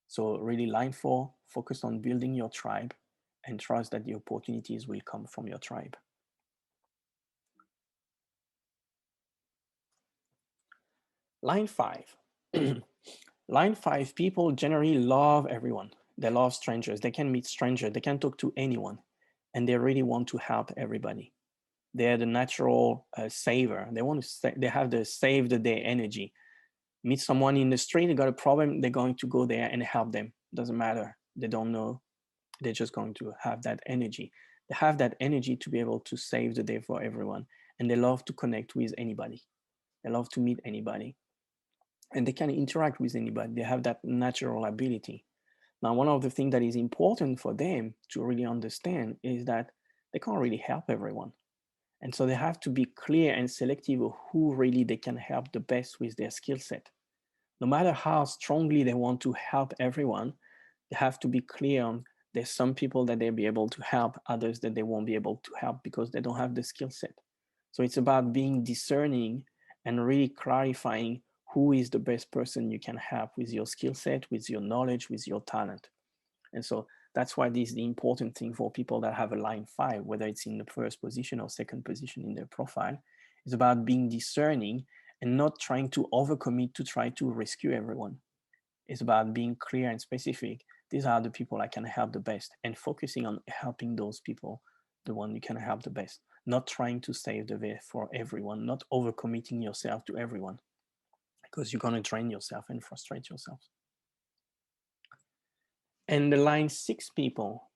So really, line 4, focus on building your tribe and trust that the opportunities will come from your tribe. Line 5. Line 5 people generally love everyone. They love strangers. They can meet strangers. They can talk to anyone. And they really want to help everybody. They're the natural saver. They want to. They have the save the day energy. Meet someone in the street, they got a problem, they're going to go there and help them. Doesn't matter. They don't know. They're just going to have that energy. They have that energy to be able to save the day for everyone. And they love to connect with anybody. They love to meet anybody. And they can interact with anybody. They have that natural ability. Now, one of the things that is important for them to really understand is that they can't really help everyone. And so they have to be clear and selective of who really they can help the best with their skill set. No matter how strongly they want to help everyone, they have to be clear on there's some people that they'll be able to help, others that they won't be able to help because they don't have the skill set. So it's about being discerning and really clarifying who is the best person you can help with your skill set, with your knowledge, with your talent. And so that's why this is the important thing for people that have a line 5, whether it's in the first position or second position in their profile. It's about being discerning and not trying to overcommit to try to rescue everyone. It's about being clear and specific. These are the people I can help the best, and focusing on helping those people, the one you can help the best. Not trying to save the day for everyone, not overcommitting yourself to everyone, because you're going to drain yourself and frustrate yourself. And the line 6 people.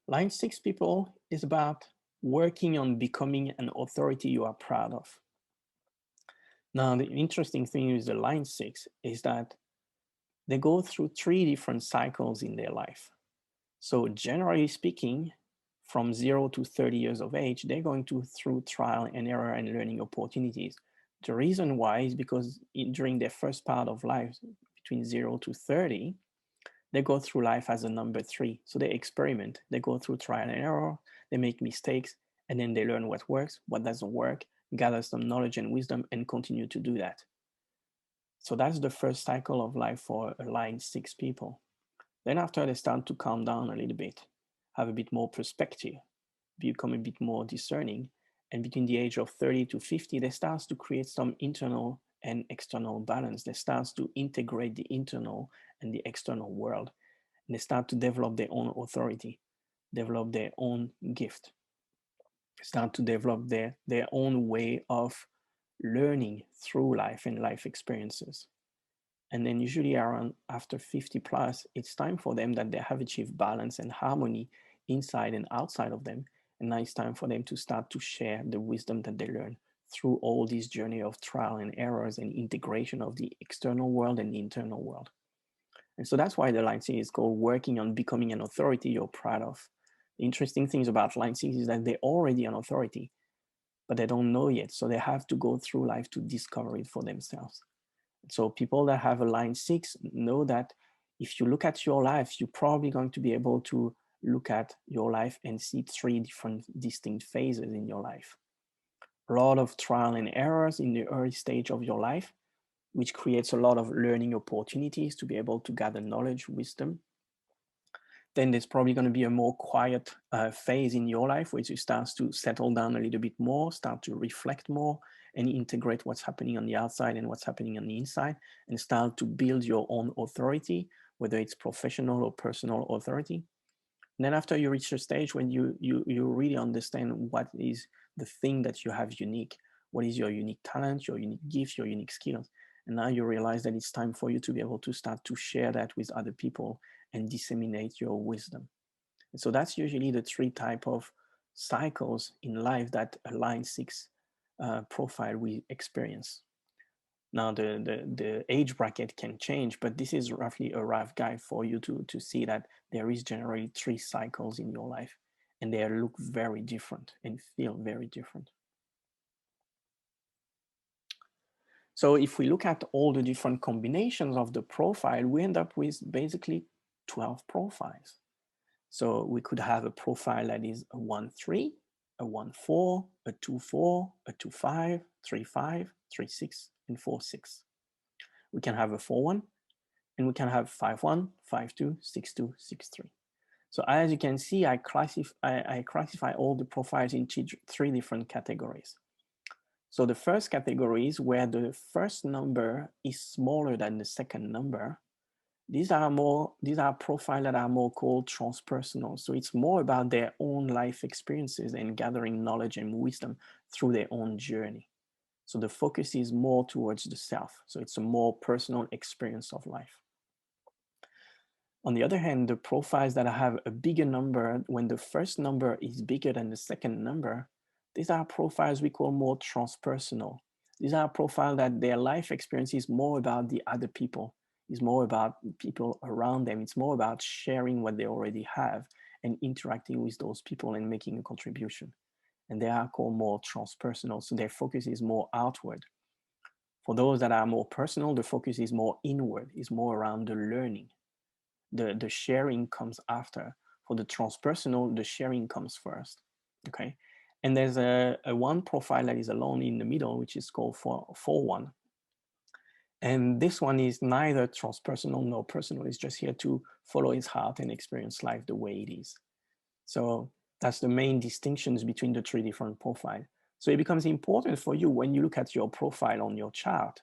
Line 6 people is about working on becoming an authority you are proud of. Now, the interesting thing with the line 6 is that they go through 3 different cycles in their life. So generally speaking, from 0 to 30 years of age, they're going to through trial and error and learning opportunities. The reason why is because during their first part of life, between 0 to 30, they go through life as a number 3. So they experiment, they go through trial and error, they make mistakes, and then they learn what works, what doesn't work, gather some knowledge and wisdom, and continue to do that. So that's the first cycle of life for a line 6 people. Then after they start to calm down a little bit, have a bit more perspective, become a bit more discerning, and between the age of 30 to 50, they start to create some internal and external balance. They start to integrate the internal and the external world. And they start to develop their own authority, develop their own gift, start to develop their own way of learning through life and life experiences. And then usually around after 50 plus, it's time for them that they have achieved balance and harmony inside and outside of them. And now it's time for them to start to share the wisdom that they learn through all this journey of trial and errors and integration of the external world and the internal world. And so that's why the line C is called working on becoming an authority you're proud of. The interesting things about line C is that they're already an authority, but they don't know yet. So they have to go through life to discover it for themselves. So people that have a line 6 know that if you look at your life, you're probably going to be able to look at your life and see 3 different distinct phases in your life. A lot of trial and errors in the early stage of your life, which creates a lot of learning opportunities to be able to gather knowledge, wisdom. Then there's probably going to be a more quiet phase in your life where you start to settle down a little bit more, start to reflect more, and integrate what's happening on the outside and what's happening on the inside, and start to build your own authority, whether it's professional or personal authority. And then after you reach a stage when you really understand what is the thing that you have unique, what is your unique talent, your unique gifts, your unique skills. And now you realize that it's time for you to be able to start to share that with other people and disseminate your wisdom. And so that's usually the 3 type of cycles in life that a line 6 profile we experience. Now the age bracket can change, but this is roughly a rough guide for you to see that there is generally 3 cycles in your life, and they look very different and feel very different. So if we look at all the different combinations of the profile, we end up with basically 12 profiles. So we could have a profile that is a 1-3, a 1-4, a 2-4, a 2-5, 3-5, 3-6, and 4-6. We can have a 4-1, and we can have 5-1, 5-2, 6-2, 6-3. So as you can see, I classify all the profiles into 3 different categories. So the first category is where the first number is smaller than the second number. These are profiles that are more called transpersonal. So it's more about their own life experiences and gathering knowledge and wisdom through their own journey. So the focus is more towards the self. So it's a more personal experience of life. On the other hand, the profiles that have a bigger number, when the first number is bigger than the second number, these are profiles we call more transpersonal. These are profiles that their life experience is more about the other people, is more about people around them. It's more about sharing what they already have and interacting with those people and making a contribution. And they are called more transpersonal. So their focus is more outward. For those that are more personal, the focus is more inward, is more around the learning. The sharing comes after. For the transpersonal, the sharing comes first. Okay. And there's a one profile that is alone in the middle, which is called 4-1. And this one is neither transpersonal nor personal. It's just here to follow his heart and experience life the way it is. So that's the main distinctions between the 3 different profiles. So it becomes important for you when you look at your profile on your chart.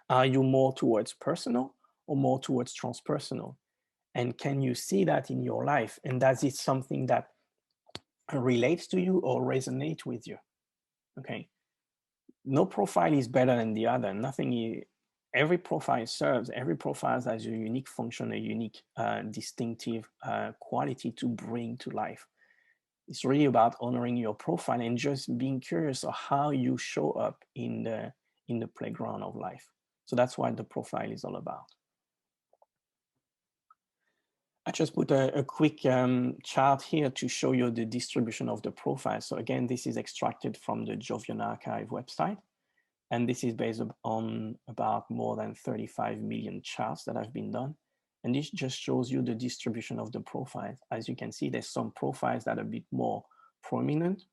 Are you more towards personal or more towards transpersonal? And can you see that in your life? And does it something that relates to you or resonate with you? Okay. No profile is better than the other. Every profile serves, every profile has a unique function, a unique distinctive quality to bring to life. It's really about honoring your profile and just being curious of how you show up in in the playground of life. So that's what the profile is all about. I just put a quick chart here to show you the distribution of the profile. So again, this is extracted from the Jovian Archive website. And this is based on about more than 35 million charts that have been done. And this just shows you the distribution of the profiles. As you can see, there's some profiles that are a bit more prominent.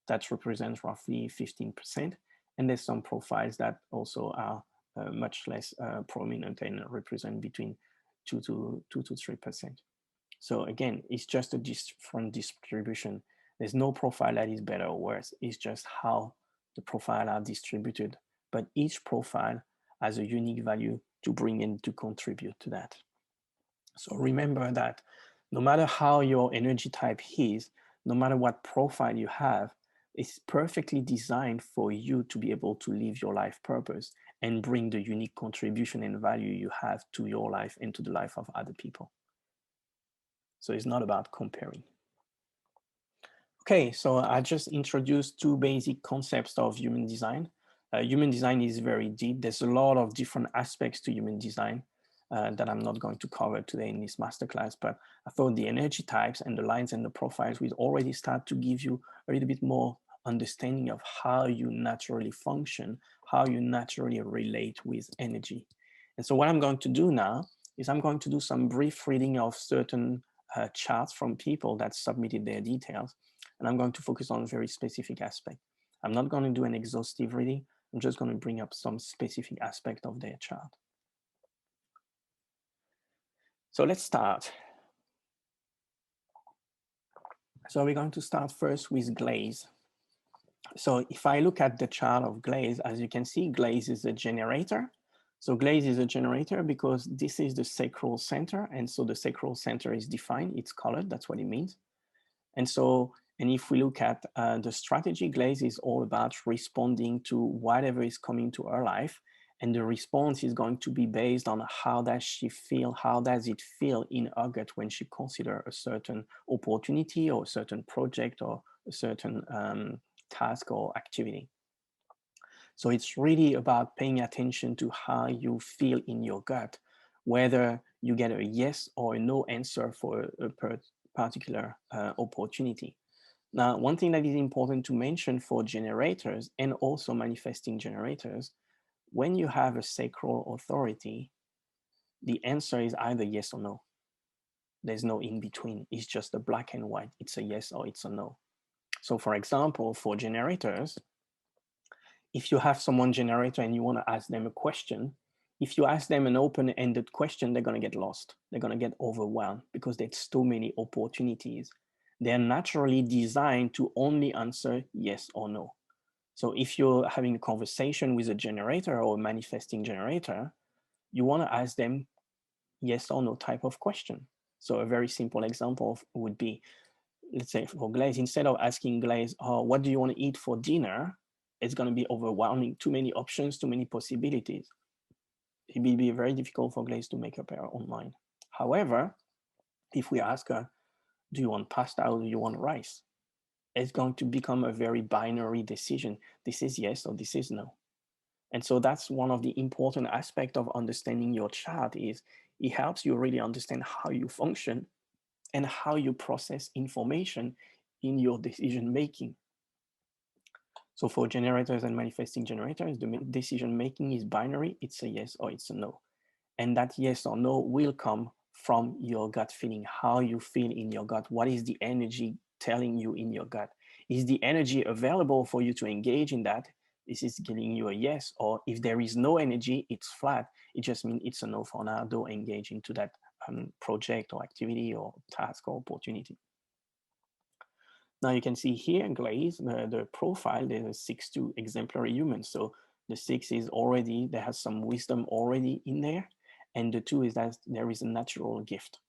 That represents roughly 15%. And there's some profiles that also are much less prominent and represent between 2 to 3%. So again, it's just a different distribution. There's no profile that is better or worse. It's just how the profile are distributed, but each profile has a unique value to bring in to contribute to that. So remember that no matter how your energy type is, no matter what profile you have, it's perfectly designed for you to be able to live your life purpose and bring the unique contribution and value you have to your life and to the life of other people. So it's not about comparing. Okay, so I just introduced two basic concepts of human design. Human design is very deep. There's a lot of different aspects to human design that I'm not going to cover today in this masterclass, but I thought the energy types and the lines and the profiles will already start to give you a little bit more understanding of how you naturally function, how you naturally relate with energy. And so what I'm going to do now is I'm going to do some brief reading of certain charts from people that submitted their details. And I'm going to focus on a very specific aspect. I'm not going to do an exhaustive reading. I'm just going to bring up some specific aspect of their chart. So let's start. So we're going to start first with glaze. So if I look at the chart of glaze, as you can see, glaze is a generator. So glaze is a generator because this is the sacral center. And so the sacral center is defined, it's colored, that's what it means. And so, and if we look at the strategy, glaze is all about responding to whatever is coming to her life. And the response is going to be based on how does she feel, how does it feel in her gut when she considers a certain opportunity or a certain project or a certain task or activity. So it's really about paying attention to how you feel in your gut, whether you get a yes or a no answer for a particular opportunity. Now, one thing that is important to mention for generators and also manifesting generators, when you have a sacral authority, the answer is either yes or no. There's no in between. It's just a black and white. It's a yes or it's a no. So for example, for generators, if you have someone generator and you want to ask them a question, if you ask them an open-ended question, they're going to get lost. They're going to get overwhelmed because there's too many opportunities. They're naturally designed to only answer yes or no. So if you're having a conversation with a generator or a manifesting generator, you want to ask them yes or no type of question. So a very simple example would be, let's say for Glaze, instead of asking Glaze, oh, what do you want to eat for dinner? It's going to be overwhelming, too many options, too many possibilities. It will be very difficult for Glaze to make up her own mind. However, if we ask her, do you want pasta or do you want rice? It's going to become a very binary decision. This is yes or this is no. And so that's one of the important aspects of understanding your chart is it helps you really understand how you function and how you process information in your decision making. So for generators and manifesting generators, the decision making is binary. It's a yes or it's a no. And that yes or no will come from your gut feeling, how you feel in your gut. What is the energy telling you in your gut? Is the energy available for you to engage in that? Is it giving you a yes? Or if there is no energy, it's flat. It just means it's a no for now. Don't engage into that project or activity or task or opportunity. Now you can see here in Glaze, the profile, there's a 6-2 exemplary human. So the 6 is already, there has some wisdom already in there. And the 2 is that there is a natural gift.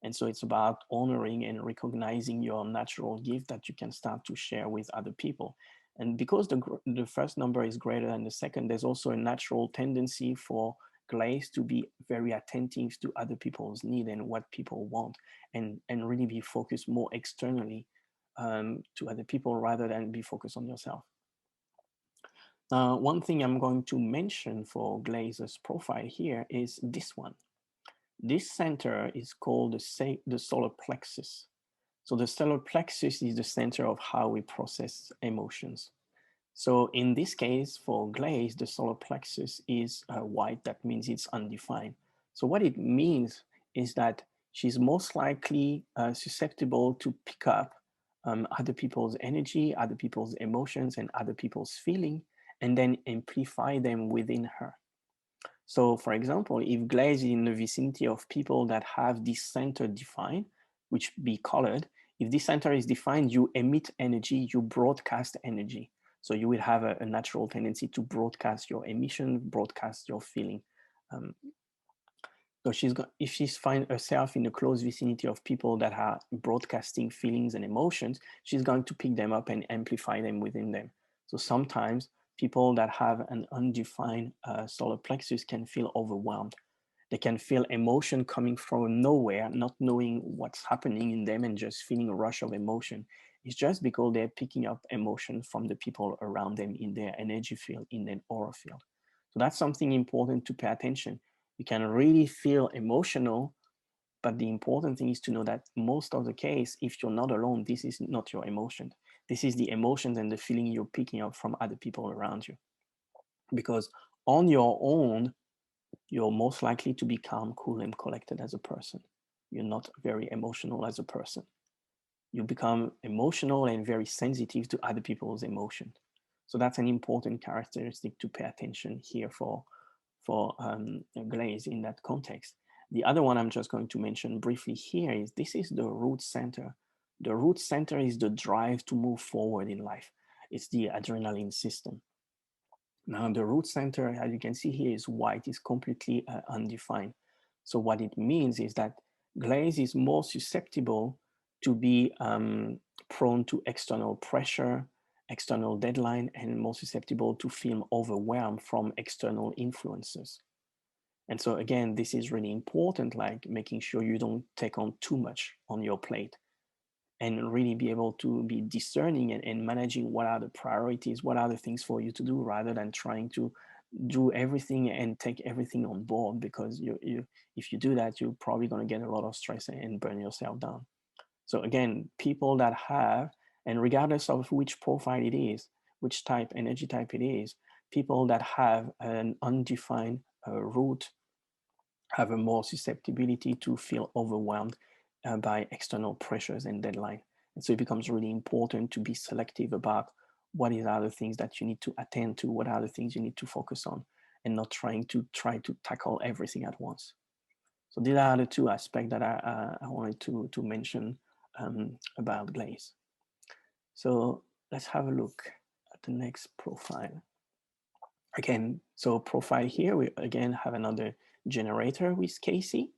And so it's about honoring and recognizing your natural gift that you can start to share with other people. And because the first number is greater than the second, there's also a natural tendency for Glaze to be very attentive to other people's needs and what people want, and really be focused more externally to other people rather than be focused on yourself. One thing I'm going to mention for Glazer's profile here is this one. This center is called the solar plexus. So the solar plexus is the center of how we process emotions. So in this case, for glaze, the solar plexus is white. That means it's undefined. So what it means is that she's most likely susceptible to pick up other people's energy, other people's emotions, and other people's feeling, and then amplify them within her. So for example, if glaze is in the vicinity of people that have this center defined, which be colored, if this center is defined, you emit energy, you broadcast energy. So you will have a natural tendency to broadcast your emission, broadcast your feeling. Um, so if she's find herself in a close vicinity of people that are broadcasting feelings and emotions, she's going to pick them up and amplify them within them. So sometimes people that have an undefined solar plexus can feel overwhelmed. They can feel emotion coming from nowhere, not knowing what's happening in them and just feeling a rush of emotion. It's just because they're picking up emotion from the people around them in their energy field, in their aura field. So that's something important to pay attention. You can really feel emotional, but the important thing is to know that most of the case, if you're not alone, this is not your emotion. This is the emotions and the feeling you're picking up from other people around you. Because on your own, you're most likely to be calm, cool, and collected as a person. You're not very emotional as a person. You become emotional and very sensitive to other people's emotion. So that's an important characteristic to pay attention here for glaze in that context. The other one I'm just going to mention briefly here is this is the root center. The root center is the drive to move forward in life. It's the adrenaline system. Now the root center, as you can see here, is white, is completely undefined. So what it means is that glaze is more susceptible to be prone to external pressure, external deadline, and more susceptible to feel overwhelmed from external influences. And so again, this is really important, like making sure you don't take on too much on your plate and really be able to be discerning and managing what are the priorities, what are the things for you to do, rather than trying to do everything and take everything on board, because if you do that, you're probably going to get a lot of stress and burn yourself down. So again, people that have, and regardless of which profile it is, which type, energy type it is, people that have an undefined root have a more susceptibility to feel overwhelmed by external pressures and deadline. And so it becomes really important to be selective about what are the things that you need to attend to, what are the things you need to focus on, and not trying to tackle everything at once. So these are the two aspects that I wanted to mention about glaze. So let's have a look at the next profile. Again, so profile here, we again have another generator with Casey.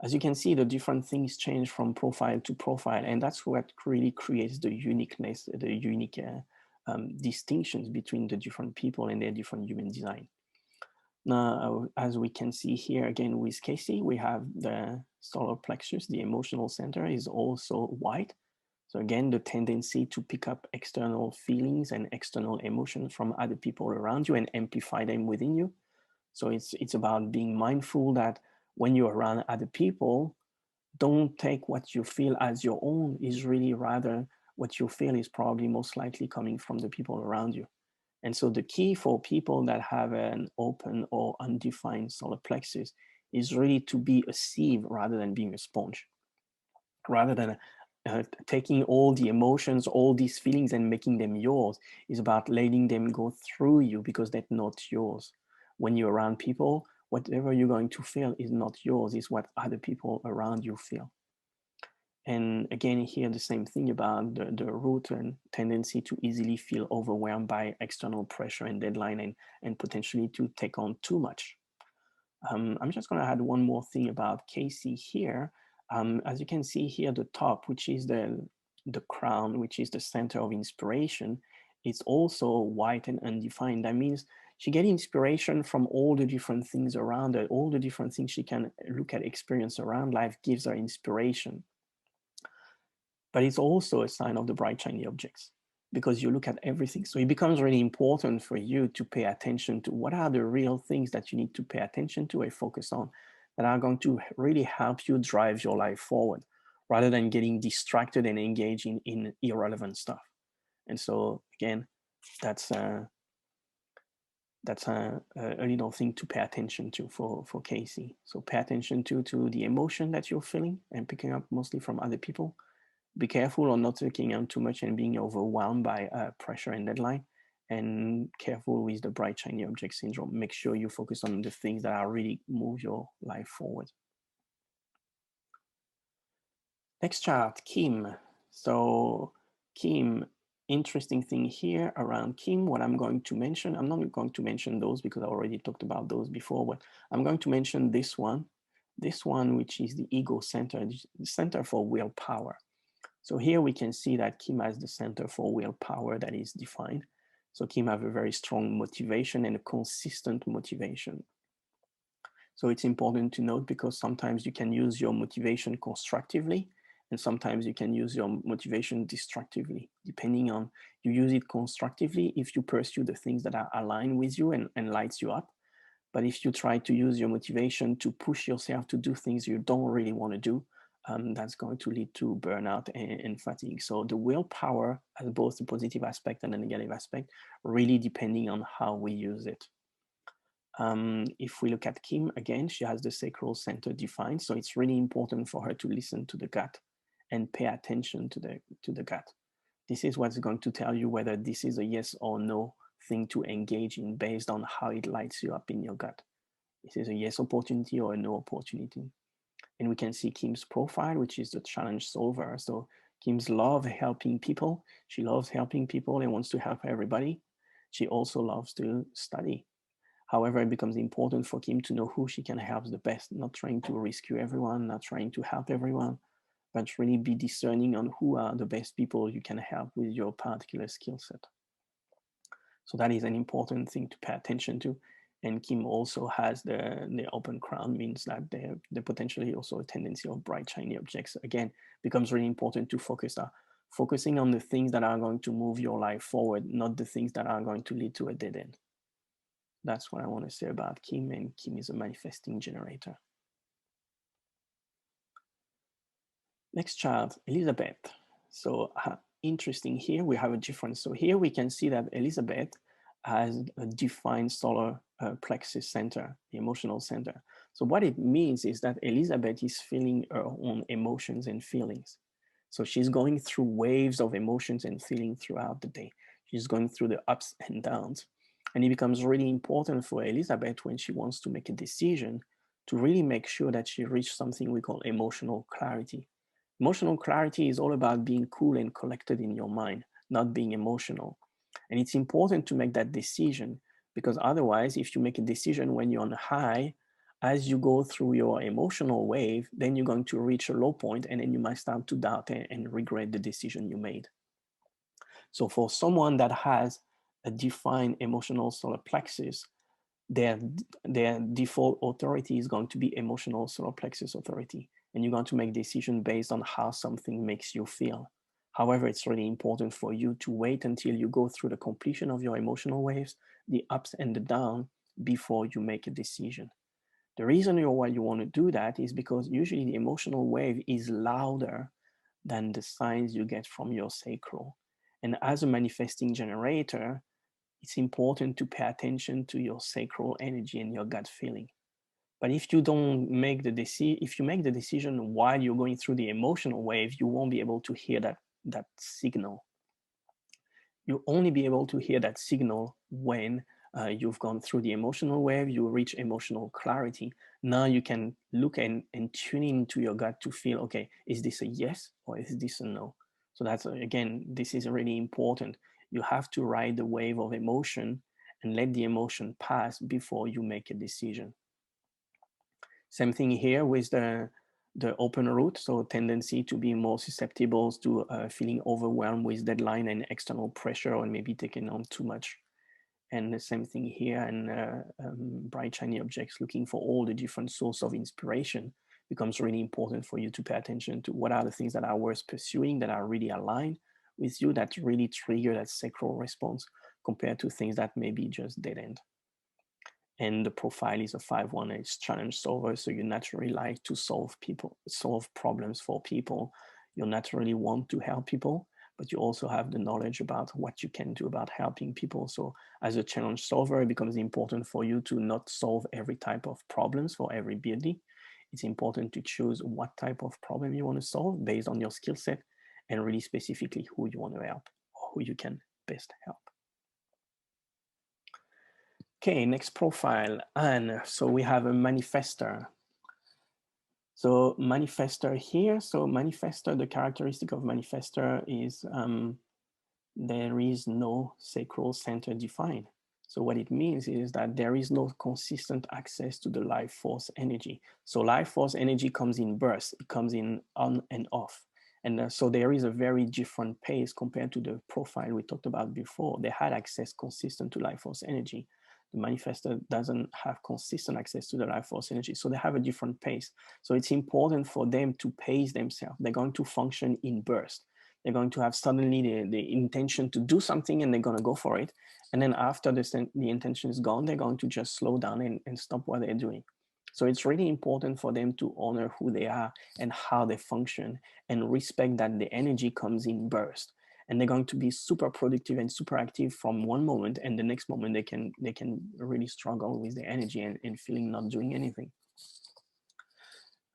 As you can see, the different things change from profile to profile, and that's what really creates the uniqueness, the unique distinctions between the different people and their different human design. Now, as we can see here again with Casey, we have the solar plexus, the emotional center is also white. So again, the tendency to pick up external feelings and external emotions from other people around you and amplify them within you. So it's about being mindful that when you're around other people, don't take what you feel as your own. Is really rather what you feel is probably most likely coming from the people around you. And so the key for people that have an open or undefined solar plexus is really to be a sieve rather than being a sponge, rather than taking all the emotions, all these feelings and making them yours. Is about letting them go through you because they're not yours. When you're around people, whatever you're going to feel is not yours, is what other people around you feel. And again, here the same thing about the root and tendency to easily feel overwhelmed by external pressure and deadline and potentially to take on too much. I'm just going to add one more thing about Casey here. As you can see here, the top, which is the crown, which is the center of inspiration, it's also white and undefined. That means she gets inspiration from all the different things around her, all the different things she can look at, experience around life gives her inspiration. But it's also a sign of the bright, shiny objects. because you look at everything. So it becomes really important for you to pay attention to what are the real things that you need to pay attention to and focus on that are going to really help you drive your life forward rather than getting distracted and engaging in irrelevant stuff. And so again, that's a little thing to pay attention to for Casey. So pay attention to the emotion that you're feeling and picking up mostly from other people. Be careful on not taking on too much and being overwhelmed by pressure and deadline. And careful with the bright shiny object syndrome. Make sure you focus on the things that are really move your life forward. Next chart, Kim. So Kim, interesting thing here around Kim, what I'm going to mention, I'm not going to mention those because I already talked about those before, but I'm going to mention this one, which is the ego center, the center for willpower. So here we can see that Kim has the center for willpower that is defined. So Kim have a very strong motivation and a consistent motivation. So it's important to note because sometimes you can use your motivation constructively and sometimes you can use your motivation destructively, depending on you use it constructively if you pursue the things that are aligned with you and lights you up. But if you try to use your motivation to push yourself to do things you don't really want to do, that's going to lead to burnout and fatigue. So the willpower has both a positive aspect and a negative aspect, really depending on how we use it. If we look at Kim, again, she has the sacral center defined. So it's really important for her to listen to the gut and pay attention to the gut. This is what's going to tell you whether this is a yes or no thing to engage in based on how it lights you up in your gut. This is a yes opportunity or a no opportunity. And we can see Kim's profile, which is the challenge solver. So Kim's love helping people. She loves helping people and wants to help everybody. She also loves to study. However, it becomes important for Kim to know who she can help the best, not trying to rescue everyone, not trying to help everyone, but really be discerning on who are the best people you can help with your particular skill set. So that is an important thing to pay attention to. And Kim also has the open crown, means that they potentially also a tendency of bright, shiny objects. Again, becomes really important to focusing on the things that are going to move your life forward, not the things that are going to lead to a dead end. That's what I want to say about Kim, and Kim is a manifesting generator. Next chart, Elizabeth. So interesting here, we have a difference. So here we can see that Elizabeth has a defined solar plexus center, the emotional center. So what it means is that Elizabeth is feeling her own emotions and feelings. So she's going through waves of emotions and feeling throughout the day. She's going through the ups and downs. And it becomes really important for Elizabeth when she wants to make a decision to really make sure that she reaches something we call emotional clarity. Emotional clarity is all about being cool and collected in your mind, not being emotional. And it's important to make that decision because otherwise, if you make a decision when you're on a high, as you go through your emotional wave, then you're going to reach a low point and then you might start to doubt and regret the decision you made. So for someone that has a defined emotional solar plexus, their default authority is going to be emotional solar plexus authority. And you're going to make decisions based on how something makes you feel. However, it's really important for you to wait until you go through the completion of your emotional waves, the ups and the downs, before you make a decision. The reason why you want to do that is because usually the emotional wave is louder than the signs you get from your sacral. And as a manifesting generator, it's important to pay attention to your sacral energy and your gut feeling. But if you don't make the decision, if you make the decision while you're going through the emotional wave, you won't be able to hear that signal. You'll only be able to hear that signal when you've gone through the emotional wave, you reach emotional clarity. Now you can look and tune into your gut to feel, okay, is this a yes or is this a no? So that's, again, this is really important. You have to ride the wave of emotion and let the emotion pass before you make a decision. Same thing here with the open route, so tendency to be more susceptible to feeling overwhelmed with deadline and external pressure or maybe taking on too much. And the same thing here, and bright shiny objects, looking for all the different sources of inspiration becomes really important for you to pay attention to what are the things that are worth pursuing, that are really aligned with you that really trigger that sacral response compared to things that may be just dead end. And the profile is a 5-1, it's challenge solver, so you naturally like to solve problems for people. You naturally want to help people, but you also have the knowledge about what you can do about helping people. So as a challenge solver, it becomes important for you to not solve every type of problems for everybody. It's important to choose what type of problem you want to solve based on your skill set, and really specifically who you want to help or who you can best help. Okay, next profile. And so we have a manifestor. So manifestor here. So manifestor, the characteristic of manifestor is there is no sacral center defined. So what it means is that there is no consistent access to the life force energy. So life force energy comes in bursts, it comes in on and off. And so there is a very different pace compared to the profile we talked about before. They had access consistent to life force energy. The manifestor doesn't have consistent access to the life force energy. So they have a different pace. So it's important for them to pace themselves. They're going to function in bursts. They're going to have suddenly the intention to do something, and they're going to go for it. And then after the intention is gone, they're going to just slow down and stop what they're doing. So it's really important for them to honor who they are and how they function, and respect that the energy comes in bursts. And they're going to be super productive and super active from one moment, and the next moment they can really struggle with the energy and feeling not doing anything.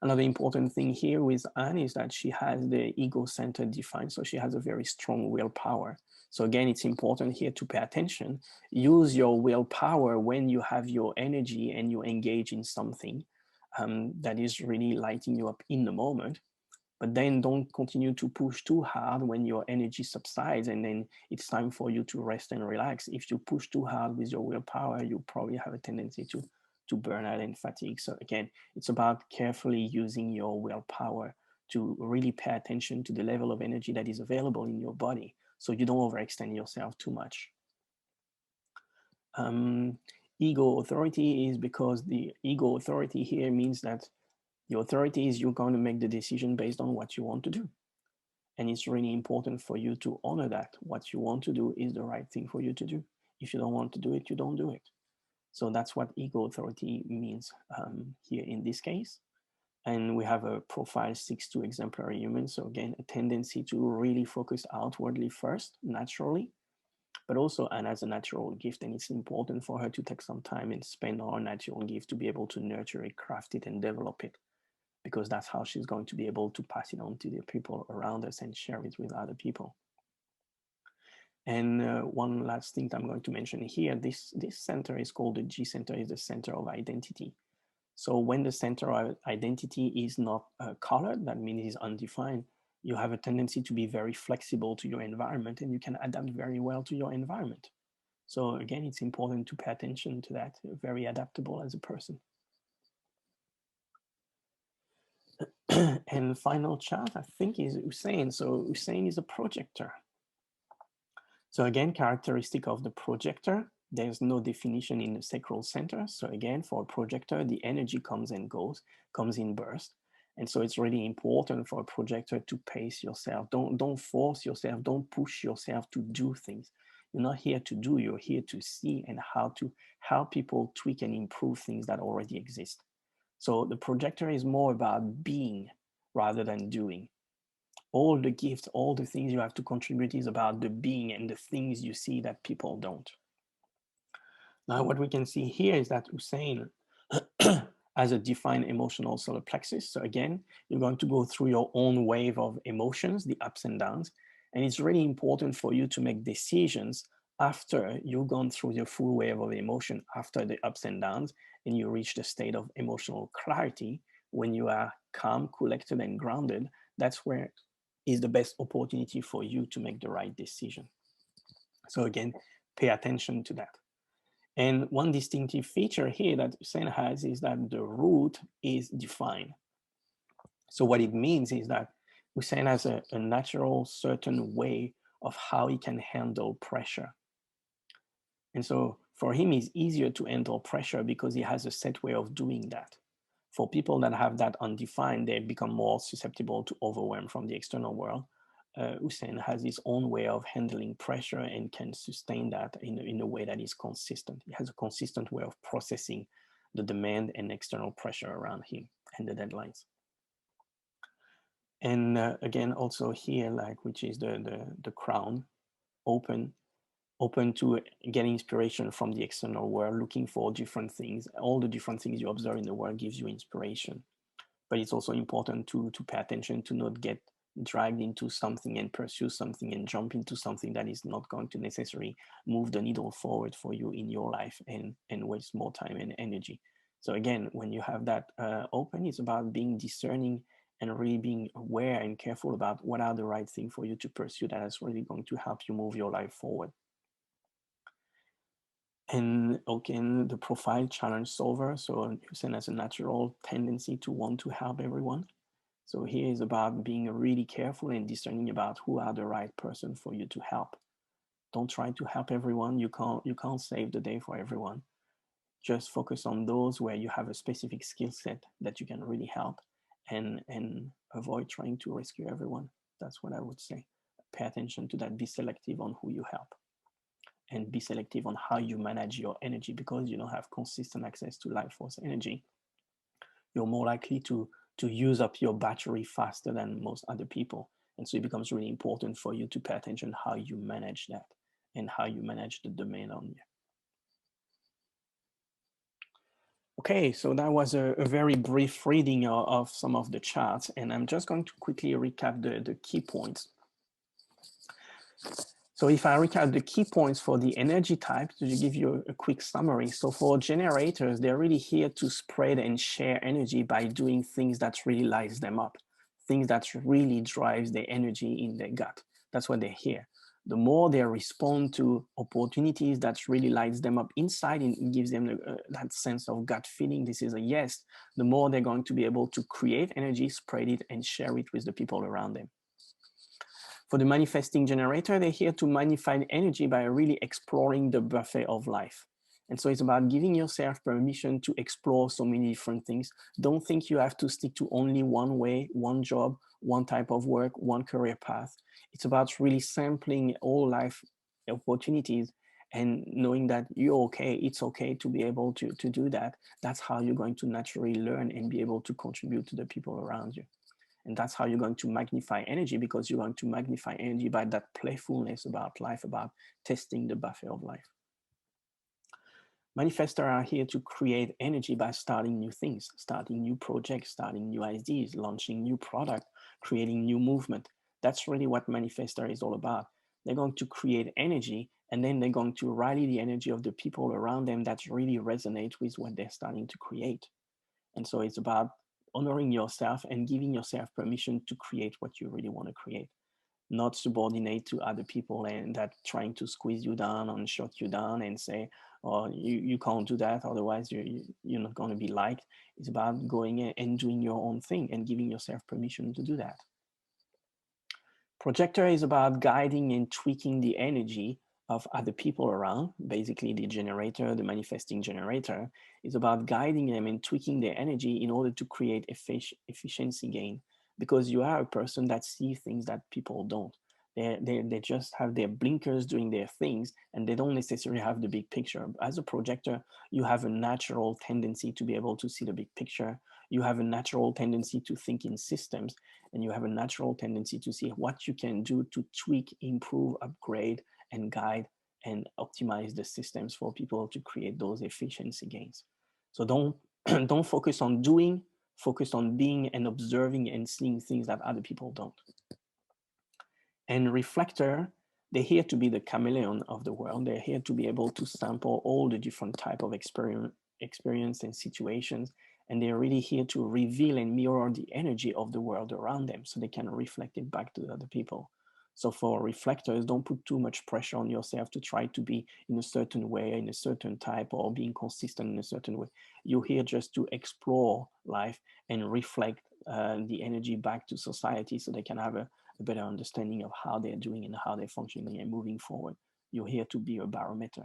Another important thing here with Anne is that she has the ego center defined, so she has a very strong willpower. So again, it's important here to pay attention. Use your willpower when you have your energy and you engage in something that is really lighting you up in the moment. But then don't continue to push too hard when your energy subsides and then it's time for you to rest and relax. If you push too hard with your willpower, you probably have a tendency to burn out and fatigue. So again, it's about carefully using your willpower to really pay attention to the level of energy that is available in your body, so you don't overextend yourself too much. Ego authority is because the ego authority here means that the authority is you're going to make the decision based on what you want to do. And it's really important for you to honor that. What you want to do is the right thing for you to do. If you don't want to do it, you don't do it. So that's what ego authority means here in this case. And we have a profile 6-2 exemplary human. So again, a tendency to really focus outwardly first, naturally, but also Anne has a natural gift, and it's important for her to take some time and spend on her natural gift to be able to nurture it, craft it, and develop it, because that's how she's going to be able to pass it on to the people around us and share it with other people. And one last thing I'm going to mention here, this center is called the G center, is the center of identity. So when the center of identity is not colored, that means it's undefined, you have a tendency to be very flexible to your environment, and you can adapt very well to your environment. So again, it's important to pay attention to that. You're very adaptable as a person. And final chart, I think, is Hussein. So Hussein is a projector. So again, characteristic of the projector, there's no definition in the sacral center. So again, for a projector, the energy comes and goes, comes in bursts. And so it's really important for a projector to pace yourself. Don't force yourself, don't push yourself to do things. You're not here to do, you're here to see and how to help people tweak and improve things that already exist. So the projector is more about being rather than doing. All the gifts, all the things you have to contribute is about the being and the things you see that people don't. Now, what we can see here is that Hussein has a defined emotional solar plexus. So again, you're going to go through your own wave of emotions, the ups and downs. And it's really important for you to make decisions after you've gone through your full wave of emotion, after the ups and downs, and you reach the state of emotional clarity. When you are calm, collected, and grounded, that's where is the best opportunity for you to make the right decision. So again, pay attention to that. And one distinctive feature here that Hussein has is that the root is defined. So what it means is that Hussein has a natural certain way of how he can handle pressure. And so for him, it's easier to handle pressure because he has a set way of doing that. For people that have that undefined, they become more susceptible to overwhelm from the external world. Hussein has his own way of handling pressure and can sustain that in a way that is consistent. He has a consistent way of processing the demand and external pressure around him and the deadlines. And again, also here, like, which is the crown, open to getting inspiration from the external world, looking for different things. All the different things you observe in the world gives you inspiration. But it's also important to pay attention to not get dragged into something and pursue something and jump into something that is not going to necessarily move the needle forward for you in your life and waste more time and energy. So again, when you have that open, it's about being discerning and really being aware and careful about what are the right things for you to pursue that is really going to help you move your life forward. And again, the profile challenge solver. So Hussein has a natural tendency to want to help everyone. So here is about being really careful and discerning about who are the right person for you to help. Don't try to help everyone. You can't save the day for everyone. Just focus on those where you have a specific skill set that you can really help, and avoid trying to rescue everyone. That's what I would say. Pay attention to that. Be selective on who you help, and be selective on how you manage your energy, because you don't have consistent access to life force energy. You're more likely to use up your battery faster than most other people. And so it becomes really important for you to pay attention how you manage that and how you manage the demand on you. Okay, so that was a very brief reading of some of the charts, and I'm just going to quickly recap the key points. So if I recap the key points for the energy types, to give you a quick summary. So for generators, they're really here to spread and share energy by doing things that really lights them up, things that really drives their energy in their gut. That's what they're here. The more they respond to opportunities that really lights them up inside and gives them that sense of gut feeling, this is a yes, the more they're going to be able to create energy, spread it, and share it with the people around them. For the manifesting generator, they're here to manifest energy by really exploring the buffet of life. And so it's about giving yourself permission to explore so many different things. Don't think you have to stick to only one way, one job, one type of work, one career path. It's about really sampling all life opportunities and knowing that you're okay. It's okay to be able to do that. That's how you're going to naturally learn and be able to contribute to the people around you. And that's how you're going to magnify energy, because you're going to magnify energy by that playfulness about life, about testing the buffet of life. Manifestors are here to create energy by starting new things, starting new projects, starting new ideas, launching new product, creating new movement. That's really what Manifestor is all about. They're going to create energy, and then they're going to rally the energy of the people around them that really resonate with what they're starting to create. And so it's about honoring yourself and giving yourself permission to create what you really want to create, not subordinate to other people and that trying to squeeze you down and shut you down and say, oh, you can't do that, otherwise you're not going to be liked. It's about going and doing your own thing and giving yourself permission to do that. Projector is about guiding and tweaking the energy of other people around. Basically, the generator, the manifesting generator, is about guiding them and tweaking their energy in order to create efficiency gain, because you are a person that sees things that people don't. They just have their blinkers doing their things, and they don't necessarily have the big picture. As a projector, you have a natural tendency to be able to see the big picture. You have a natural tendency to think in systems, and you have a natural tendency to see what you can do to tweak, improve, upgrade, and guide and optimize the systems for people to create those efficiency gains. So don't don't focus on doing, focus on being and observing and seeing things that other people don't. And reflector, they're here to be the chameleon of the world. They're here to be able to sample all the different type of experience and situations. And they're really here to reveal and mirror the energy of the world around them so they can reflect it back to the other people. So for reflectors, don't put too much pressure on yourself to try to be in a certain way, in a certain type, or being consistent in a certain way. You're here just to explore life and reflect the energy back to society so they can have a better understanding of how they're doing and how they're functioning and moving forward. You're here to be a barometer.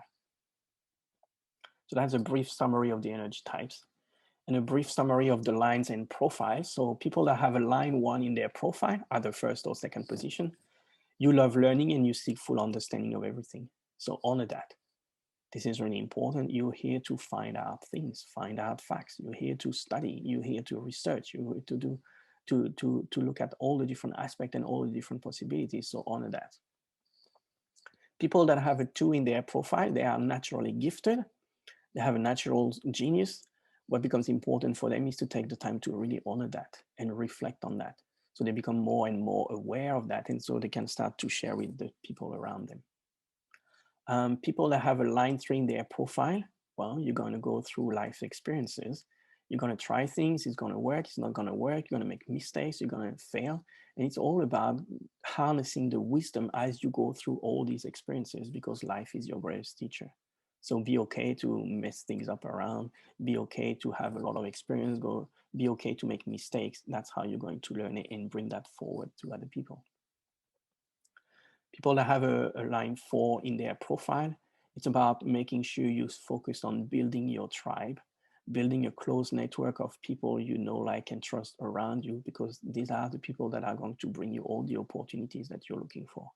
So that's a brief summary of the energy types and a brief summary of the lines and profiles. So people that have a line 1 in their profile, either first or second position, You love learning and you seek full understanding of everything. So honor that. This is really important. You're here to find out things, find out facts. You're here to study. You're here to research. You're here to do, to look at all the different aspects and all the different possibilities. So honor that. People that have a 2 in their profile, they are naturally gifted. They have a natural genius. What becomes important for them is to take the time to really honor that and reflect on that. So they become more and more aware of that. And so they can start to share with the people around them. People that have a line 3 in their profile, well, you're going to go through life experiences. You're going to try things. It's going to work. It's not going to work. You're going to make mistakes. You're going to fail. And it's all about harnessing the wisdom as you go through all these experiences, because life is your greatest teacher. So be okay to mess things up around. Be okay to have a lot of experience. Be okay to make mistakes. That's how you're going to learn it and bring that forward to other people. People that have a line 4 in their profile, it's about making sure you focus on building your tribe, building a close network of people you know, like, and trust around you, because these are the people that are going to bring you all the opportunities that you're looking for.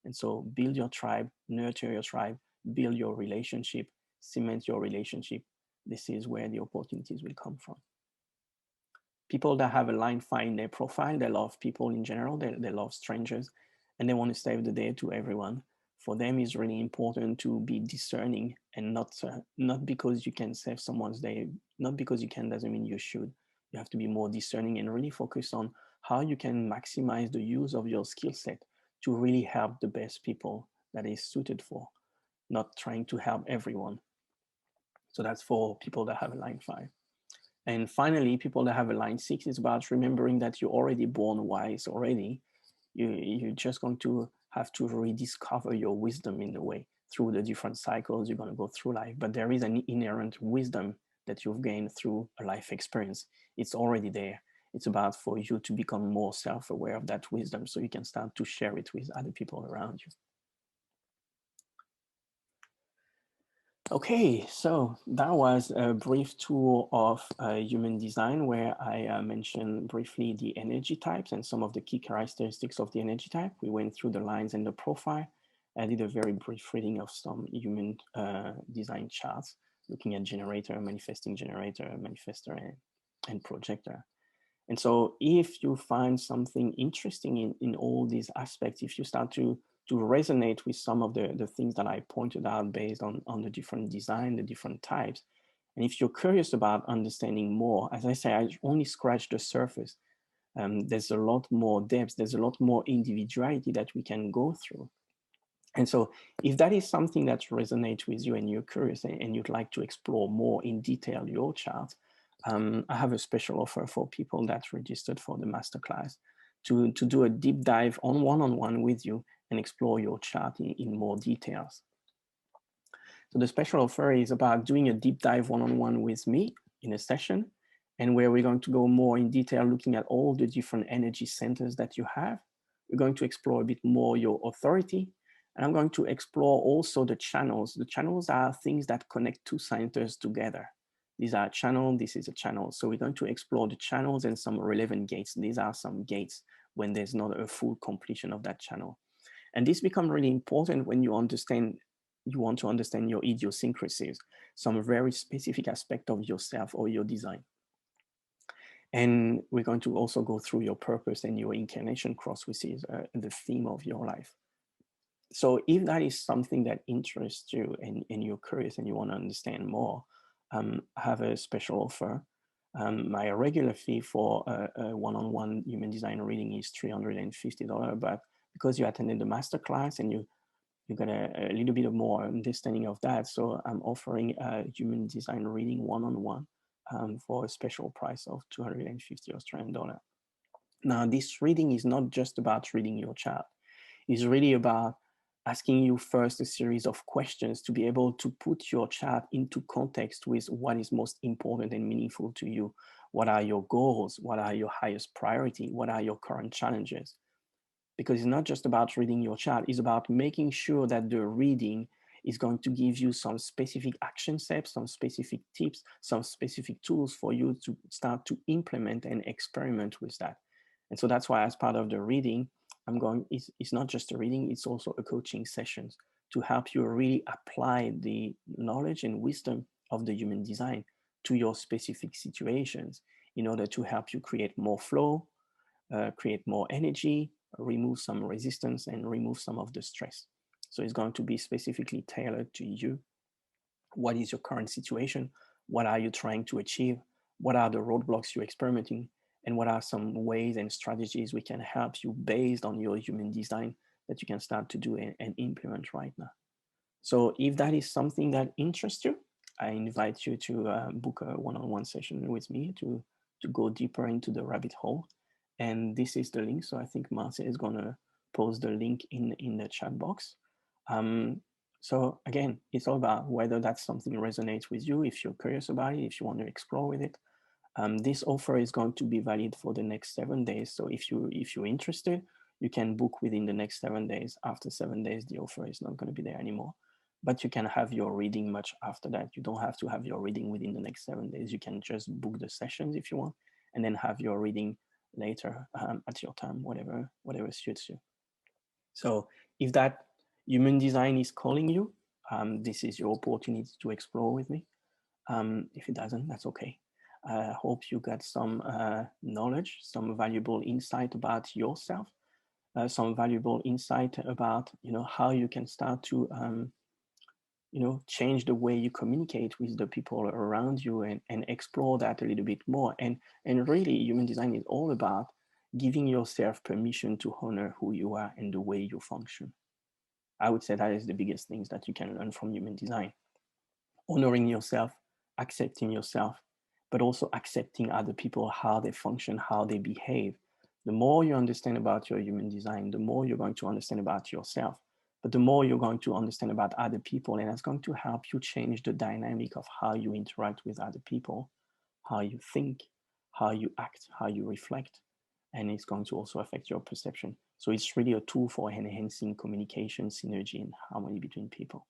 And so build your tribe, nurture your tribe, build your relationship, cement your relationship. This is where the opportunities will come from. People that have a line 5 in their profile, they love people in general, they love strangers, and they want to save the day to everyone. For them, it's really important to be discerning, and not because you can save someone's day, not because you can doesn't mean you should. You have to be more discerning and really focus on how you can maximize the use of your skill set to really help the best people that is suited for, not trying to help everyone. So that's for people that have a line 5. And finally, people that have a line 6 is about remembering that you're already born wise already. You're just going to have to rediscover your wisdom in a way through the different cycles you're going to go through life. But there is an inherent wisdom that you've gained through a life experience. It's already there. It's about for you to become more self-aware of that wisdom so you can start to share it with other people around you. Okay, so that was a brief tour of human design where I mentioned briefly the energy types and some of the key characteristics of the energy type. We went through the lines and the profile. I did a very brief reading of some human design charts, looking at generator, manifesting generator, manifestor, and projector. And so if you find something interesting in all these aspects, if you start to resonate with some of the things that I pointed out based on the different design, the different types, and if you're curious about understanding more, as I say, I only scratched the surface. There's a lot more depth, there's a lot more individuality that we can go through. And so if that is something that resonates with you and you're curious and you'd like to explore more in detail your chart, I have a special offer for people that registered for the masterclass to do a deep dive on one-on-one with you and explore your chart in more details. So the special offer is about doing a deep dive one-on-one with me in a session, and where we're going to go more in detail, looking at all the different energy centers that you have. We're going to explore a bit more your authority, and I'm going to explore also the channels. The channels are things that connect two centers together. These are channels, this is a channel. So we're going to explore the channels and some relevant gates. These are some gates when there's not a full completion of that channel. And this becomes really important when you want to understand your idiosyncrasies, some very specific aspect of yourself or your design. And we're going to also go through your purpose and your incarnation cross, which is the theme of your life. So if that is something that interests you and you're curious and you want to understand more, I have a special offer. My regular fee for a one-on-one human design reading is $350, but because you attended the masterclass and you got a little bit of more understanding of that, so I'm offering a human design reading one-on-one for a special price of 250 Australian dollar. Now, this reading is not just about reading your chart. It's really about asking you first a series of questions to be able to put your chart into context with what is most important and meaningful to you. What are your goals? What are your highest priority? What are your current challenges? Because it's not just about reading your chart, it's about making sure that the reading is going to give you some specific action steps, some specific tips, some specific tools for you to start to implement and experiment with that. And so that's why, as part of the reading, it's not just a reading, it's also a coaching sessions to help you really apply the knowledge and wisdom of the human design to your specific situations in order to help you create more flow, create more energy, remove some resistance, and remove some of the stress. So it's going to be specifically tailored to you. What is your current situation? What are you trying to achieve? What are the roadblocks you're experimenting? And what are some ways and strategies we can help you based on your human design that you can start to do and implement right now? So if that is something that interests you, I invite you to book a one-on-one session with me to go deeper into the rabbit hole. And this is the link. So I think Marcia is gonna post the link in the chat box. Um, so again, it's all about whether that's something that resonates with you, if you're curious about it, if you want to explore with it. This offer is going to be valid for the next 7 days. So if you're interested, you can book within the next 7 days. After 7 days, the offer is not going to be there anymore. But you can have your reading much after that. You don't have to have your reading within the next 7 days. You can just book the sessions if you want, and then have your reading later at your time, whatever suits you. So if that human design is calling you, this is your opportunity to explore with me. If it doesn't, that's okay. I hope you got some knowledge, some valuable insight about yourself, some valuable insight about how you can start to change the way you communicate with the people around you, and explore that a little bit more. And really, human design is all about giving yourself permission to honor who you are and the way you function. I would say that is the biggest things that you can learn from human design. Honoring yourself, accepting yourself, but also accepting other people, how they function, how they behave. The more you understand about your human design, the more you're going to understand about yourself, but the more you're going to understand about other people. And that's going to help you change the dynamic of how you interact with other people, how you think, how you act, how you reflect. And it's going to also affect your perception. So it's really a tool for enhancing communication, synergy, and harmony between people.